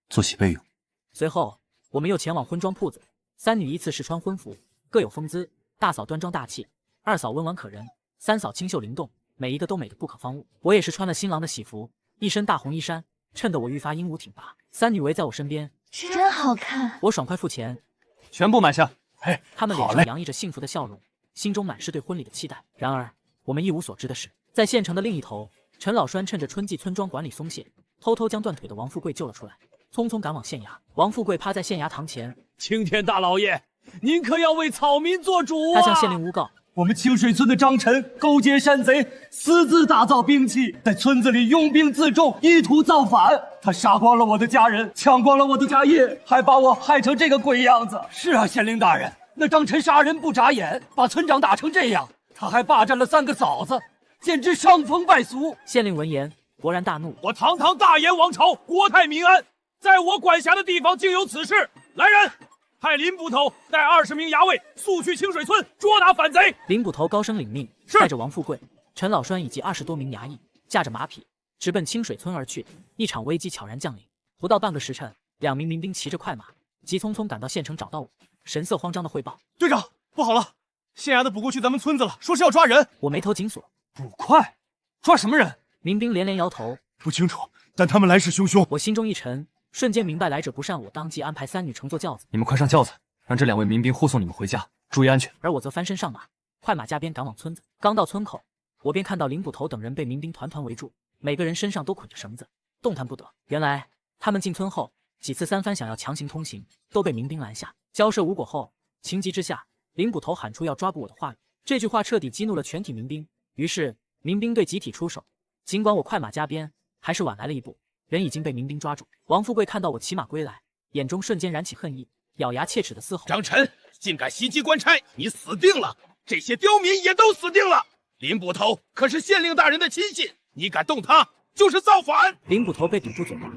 做喜备用。随后，我们又前往婚装铺子，3女依次试穿婚服，各有风姿。大嫂端庄大气，二嫂温婉可人，3嫂清秀灵动，每一个都美得不可方物。我也是穿了新郎的喜服，一身大红衣衫，衬得我愈发英武挺拔。3女围在我身边，真好看。我爽快付钱，全部买下。嘿，他们脸上洋溢着幸福的笑容，心中满是对婚礼的期待。然而，我们一无所知的是，在县城的另一头，陈老栓趁着春季村庄管理松懈，偷偷将断腿的王富贵救了出来，匆匆赶往县衙。王富贵趴在县衙堂前，青天大老爷，您可要为草民做主他向县令诬告，我们清水村的张晨勾结山贼，私自打造兵器，在村子里拥兵自重，意图造反。他杀光了我的家人，抢光了我的家业，还把我害成这个鬼样子。是啊，县令大人，那张晨杀人不眨眼，把村长打成这样，他还霸占了3个嫂子，简直伤风败俗。县令闻言勃然大怒，我堂堂大燕王朝，国泰民安，在我管辖的地方竟有此事！来人，派林捕头带20名衙卫速去清水村捉拿反贼。林捕头高声领命，带着王富贵、陈老栓以及20多名衙役驾着马匹直奔清水村而去。一场危机悄然降临。不到半个时辰，2名民兵骑着快马，急匆匆赶到县城找到我，神色慌张的汇报：队长，不好了，县衙的捕快去咱们村子了，说是要抓人。我眉头紧锁，捕快？抓什么人？民兵连连摇头，不清楚，但他们来势汹汹。我心中一沉，瞬间明白来者不善，我当即安排3女乘坐轿子，你们快上轿子，让这2位民兵护送你们回家，注意安全。而我则翻身上马，快马加鞭赶往村子。刚到村口，我便看到林捕头等人被民兵团团围住，每个人身上都捆着绳子，动弹不得。原来他们进村后几次3番想要强行通行，都被民兵拦下。交涉无果后，情急之下，林捕头喊出要抓捕我的话语。这句话彻底激怒了全体民兵，于是民兵队集体出手。尽管我快马加鞭，还是晚来了一步，人已经被民兵抓住。王富贵看到我骑马归来，眼中瞬间燃起恨意，咬牙切齿的嘶吼：张晨，竟敢袭击官差，你死定了！这些刁民也都死定了！林捕头可是县令大人的亲信，你敢动他，就是造反！林捕头被堵住嘴巴，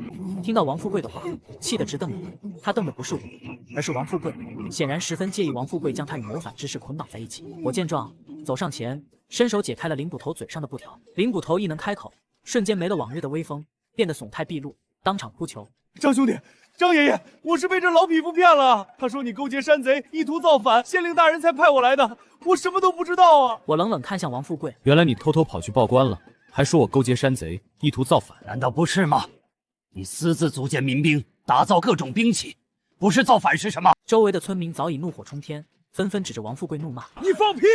听到王富贵的话，气得直瞪眼。他瞪的不是我，而是王富贵，显然十分介意王富贵将他与谋反之事捆绑在一起。我见状，走上前，伸手解开了林捕头嘴上的布条。林捕头一能开口，瞬间没了往日的威风，变得怂态毕露，当场哭求：张兄弟，张爷爷，我是被这老匹夫骗了。他说你勾结山贼，意图造反，县令大人才派我来的，我什么都不知道啊！我冷冷看向王富贵，原来你偷偷跑去报官了，还说我勾结山贼，意图造反，难道不是吗？你私自组建民兵，打造各种兵器，不是造反是什么？周围的村民早已怒火冲天，纷纷指着王富贵怒骂：你放屁！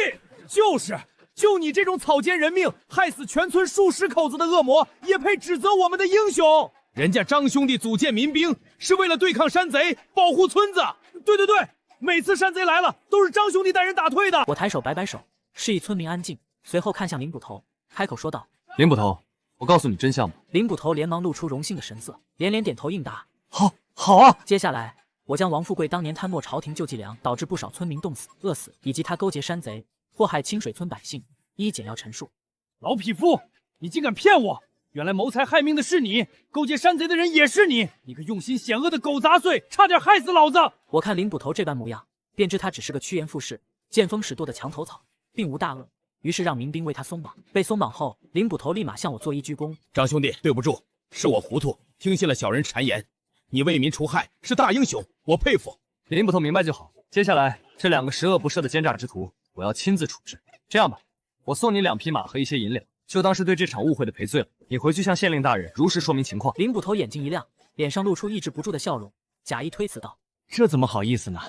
就你这种草菅人命、害死全村数十口子的恶魔，也配指责我们的英雄？人家张兄弟组建民兵是为了对抗山贼，保护村子。对，每次山贼来了，都是张兄弟带人打退的。我抬手摆摆手，示意村民安静，随后看向林捕头，开口说道：林捕头，我告诉你真相吧。林捕头连忙露出荣幸的神色，连连点头应答：好啊。接下来，我将王富贵当年贪墨朝廷救济粮，导致不少村民冻死、饿死，以及他勾结山贼祸害清水村百姓，一一简要陈述。老匹夫，你竟敢骗我！原来谋财害命的是你，勾结山贼的人也是你，你个用心险恶的狗杂碎，差点害死老子！我看林捕头这般模样，便知他只是个趋炎附势、见风使舵的墙头草，并无大恶，于是让民兵为他松绑。被松绑后，林捕头立马向我作揖鞠躬：张兄弟，对不住，是我糊涂，听信了小人谗言。你为民除害，是大英雄，我佩服。林捕头明白就好。接下来这2个十恶不赦的奸诈之徒，我要亲自处置。这样吧，我送你2匹马和一些银两，就当是对这场误会的赔罪了。你回去向县令大人如实说明情况。林捕头眼睛一亮，脸上露出抑制不住的笑容，假意推辞道：这怎么好意思呢？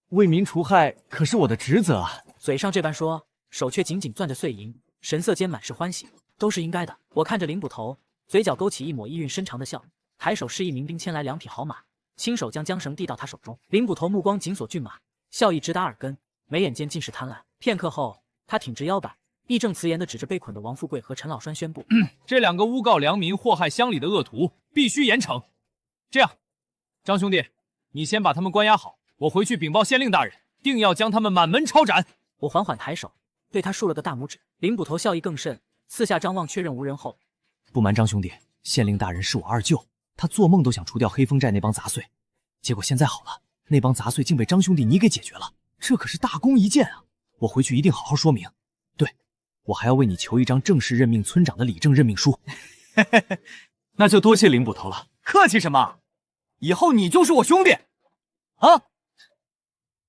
为民除害可是我的职责啊！嘴上这般说，手却紧紧攥着碎银，神色间满是欢喜。都是应该的。我看着林捕头，嘴角勾起一抹意蕴深长的笑，抬手示意民兵牵来2匹好马，亲手将缰绳递到他手中。林捕头目光紧锁骏马，笑意直达耳根，眉眼间尽是贪婪。片刻后，他挺直腰板，义正辞严地指着被捆的王富贵和陈老栓宣布：这2个诬告良民、祸害乡里的恶徒，必须严惩。这样，张兄弟，你先把他们关押好，我回去禀报县令大人，定要将他们满门抄斩。我缓缓抬手，对他竖了个大拇指。林捕头笑意更甚，四下张望，确认无人后，不瞒张兄弟，县令大人是我二舅，他做梦都想除掉黑风寨那帮杂碎，结果现在好了，那帮杂碎竟被张兄弟你给解决了，这可是大功一件啊！我回去一定好好说明。对，我还要为你求一张正式任命村长的理政任命书。那就多谢林捕头了。客气什么？以后你就是我兄弟啊！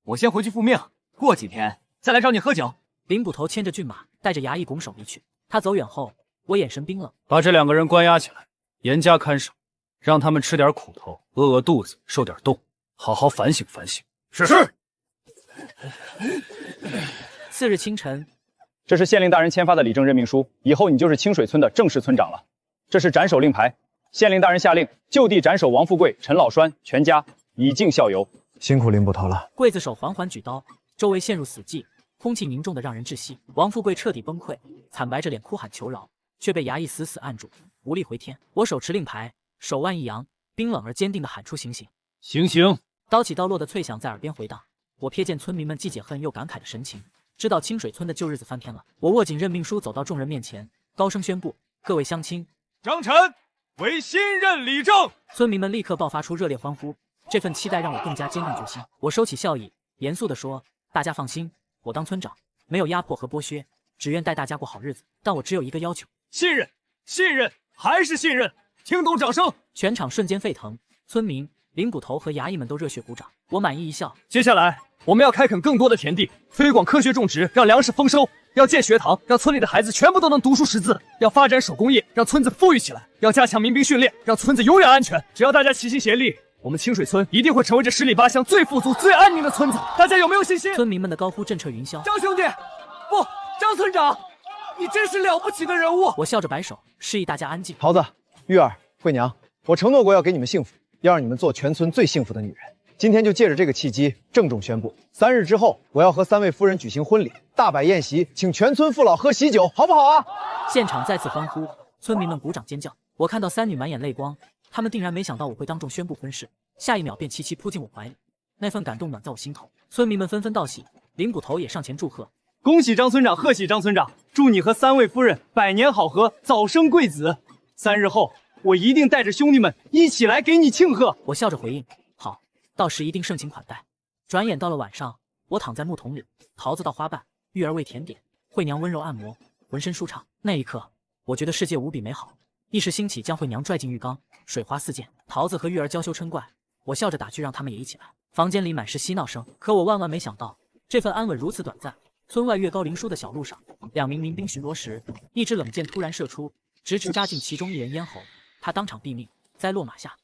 我先回去复命，过几天再来找你喝酒。林捕头牵着骏马，带着衙役拱手离去。他走远后，我眼神冰冷，把这2个人关押起来，严加看守，让他们吃点苦头，饿肚子，受点冻，好好反省反省。是。次日清晨，这是县令大人签发的理政任命书，以后你就是清水村的正式村长了。这是斩首令牌，县令大人下令就地斩首王富贵、陈老栓全家，以儆效尤。辛苦林捕头了。刽子手缓缓举刀，周围陷入死寂，空气凝重的让人窒息。王富贵彻底崩溃，惨白着脸哭喊求饶，却被衙役死死按住，无力回天。我手持令牌，手腕一扬，冰冷而坚定地喊出：行刑！行刑！刀起刀落的脆响在耳边回荡。我瞥见村民们既解恨又感慨的神情，知道清水村的旧日子翻篇了。我握紧任命书，走到众人面前，高声宣布：各位乡亲，张晨为新任理政。村民们立刻爆发出热烈欢呼，这份期待让我更加坚定决心。我收起笑意，严肃地说：大家放心，我当村长没有压迫和剥削，只愿带大家过好日子。但我只有一个要求：信任。信任还是信任，听懂掌声。全场瞬间沸腾，村民、灵骨头和衙役们都热血鼓掌。我满意一笑。接下来我们要开垦更多的田地，推广科学种植，让粮食丰收。要建学堂，让村里的孩子全部都能读书识字；要发展手工业，让村子富裕起来；要加强民兵训练，让村子永远安全。只要大家齐心协力，我们清水村一定会成为这10里8乡最富足、最安宁的村子。大家有没有信心？村民们的高呼震彻云霄。张兄弟，不，张村长，你真是了不起的人物！我笑着摆手，示意大家安静。桃子、玉儿、慧娘，我承诺过要给你们幸福，要让你们做全村最幸福的女人。今天就借着这个契机，郑重宣布，3日之后，我要和3位夫人举行婚礼，大摆宴席，请全村父老喝喜酒，好不好啊？现场再次欢呼，村民们鼓掌尖叫。我看到3女满眼泪光，她们定然没想到我会当众宣布婚事，下一秒便齐齐扑进我怀里，那份感动暖在我心头。村民们纷纷道喜，灵骨头也上前祝贺。恭喜张村长，贺喜张村长！祝你和3位夫人百年好合，早生贵子。3日后，我一定带着兄弟们一起来给你庆贺。我笑着回应。好，到时一定盛情款待。转眼到了晚上，我躺在木桶里，桃子倒花瓣，玉儿喂甜点，慧娘温柔按摩，浑身舒畅。那一刻，我觉得世界无比美好，一时兴起将慧娘拽进浴缸，水花四溅。桃子和玉儿娇羞嗔怪，我笑着打趣让他们也一起来。房间里满是嬉闹声，可我万万没想到，这份安稳如此短暂。村外月高林疏的小路上，2名民兵巡逻时，一支冷箭突然射出，直直扎进其中一人咽喉，他当场毙命，栽落马下。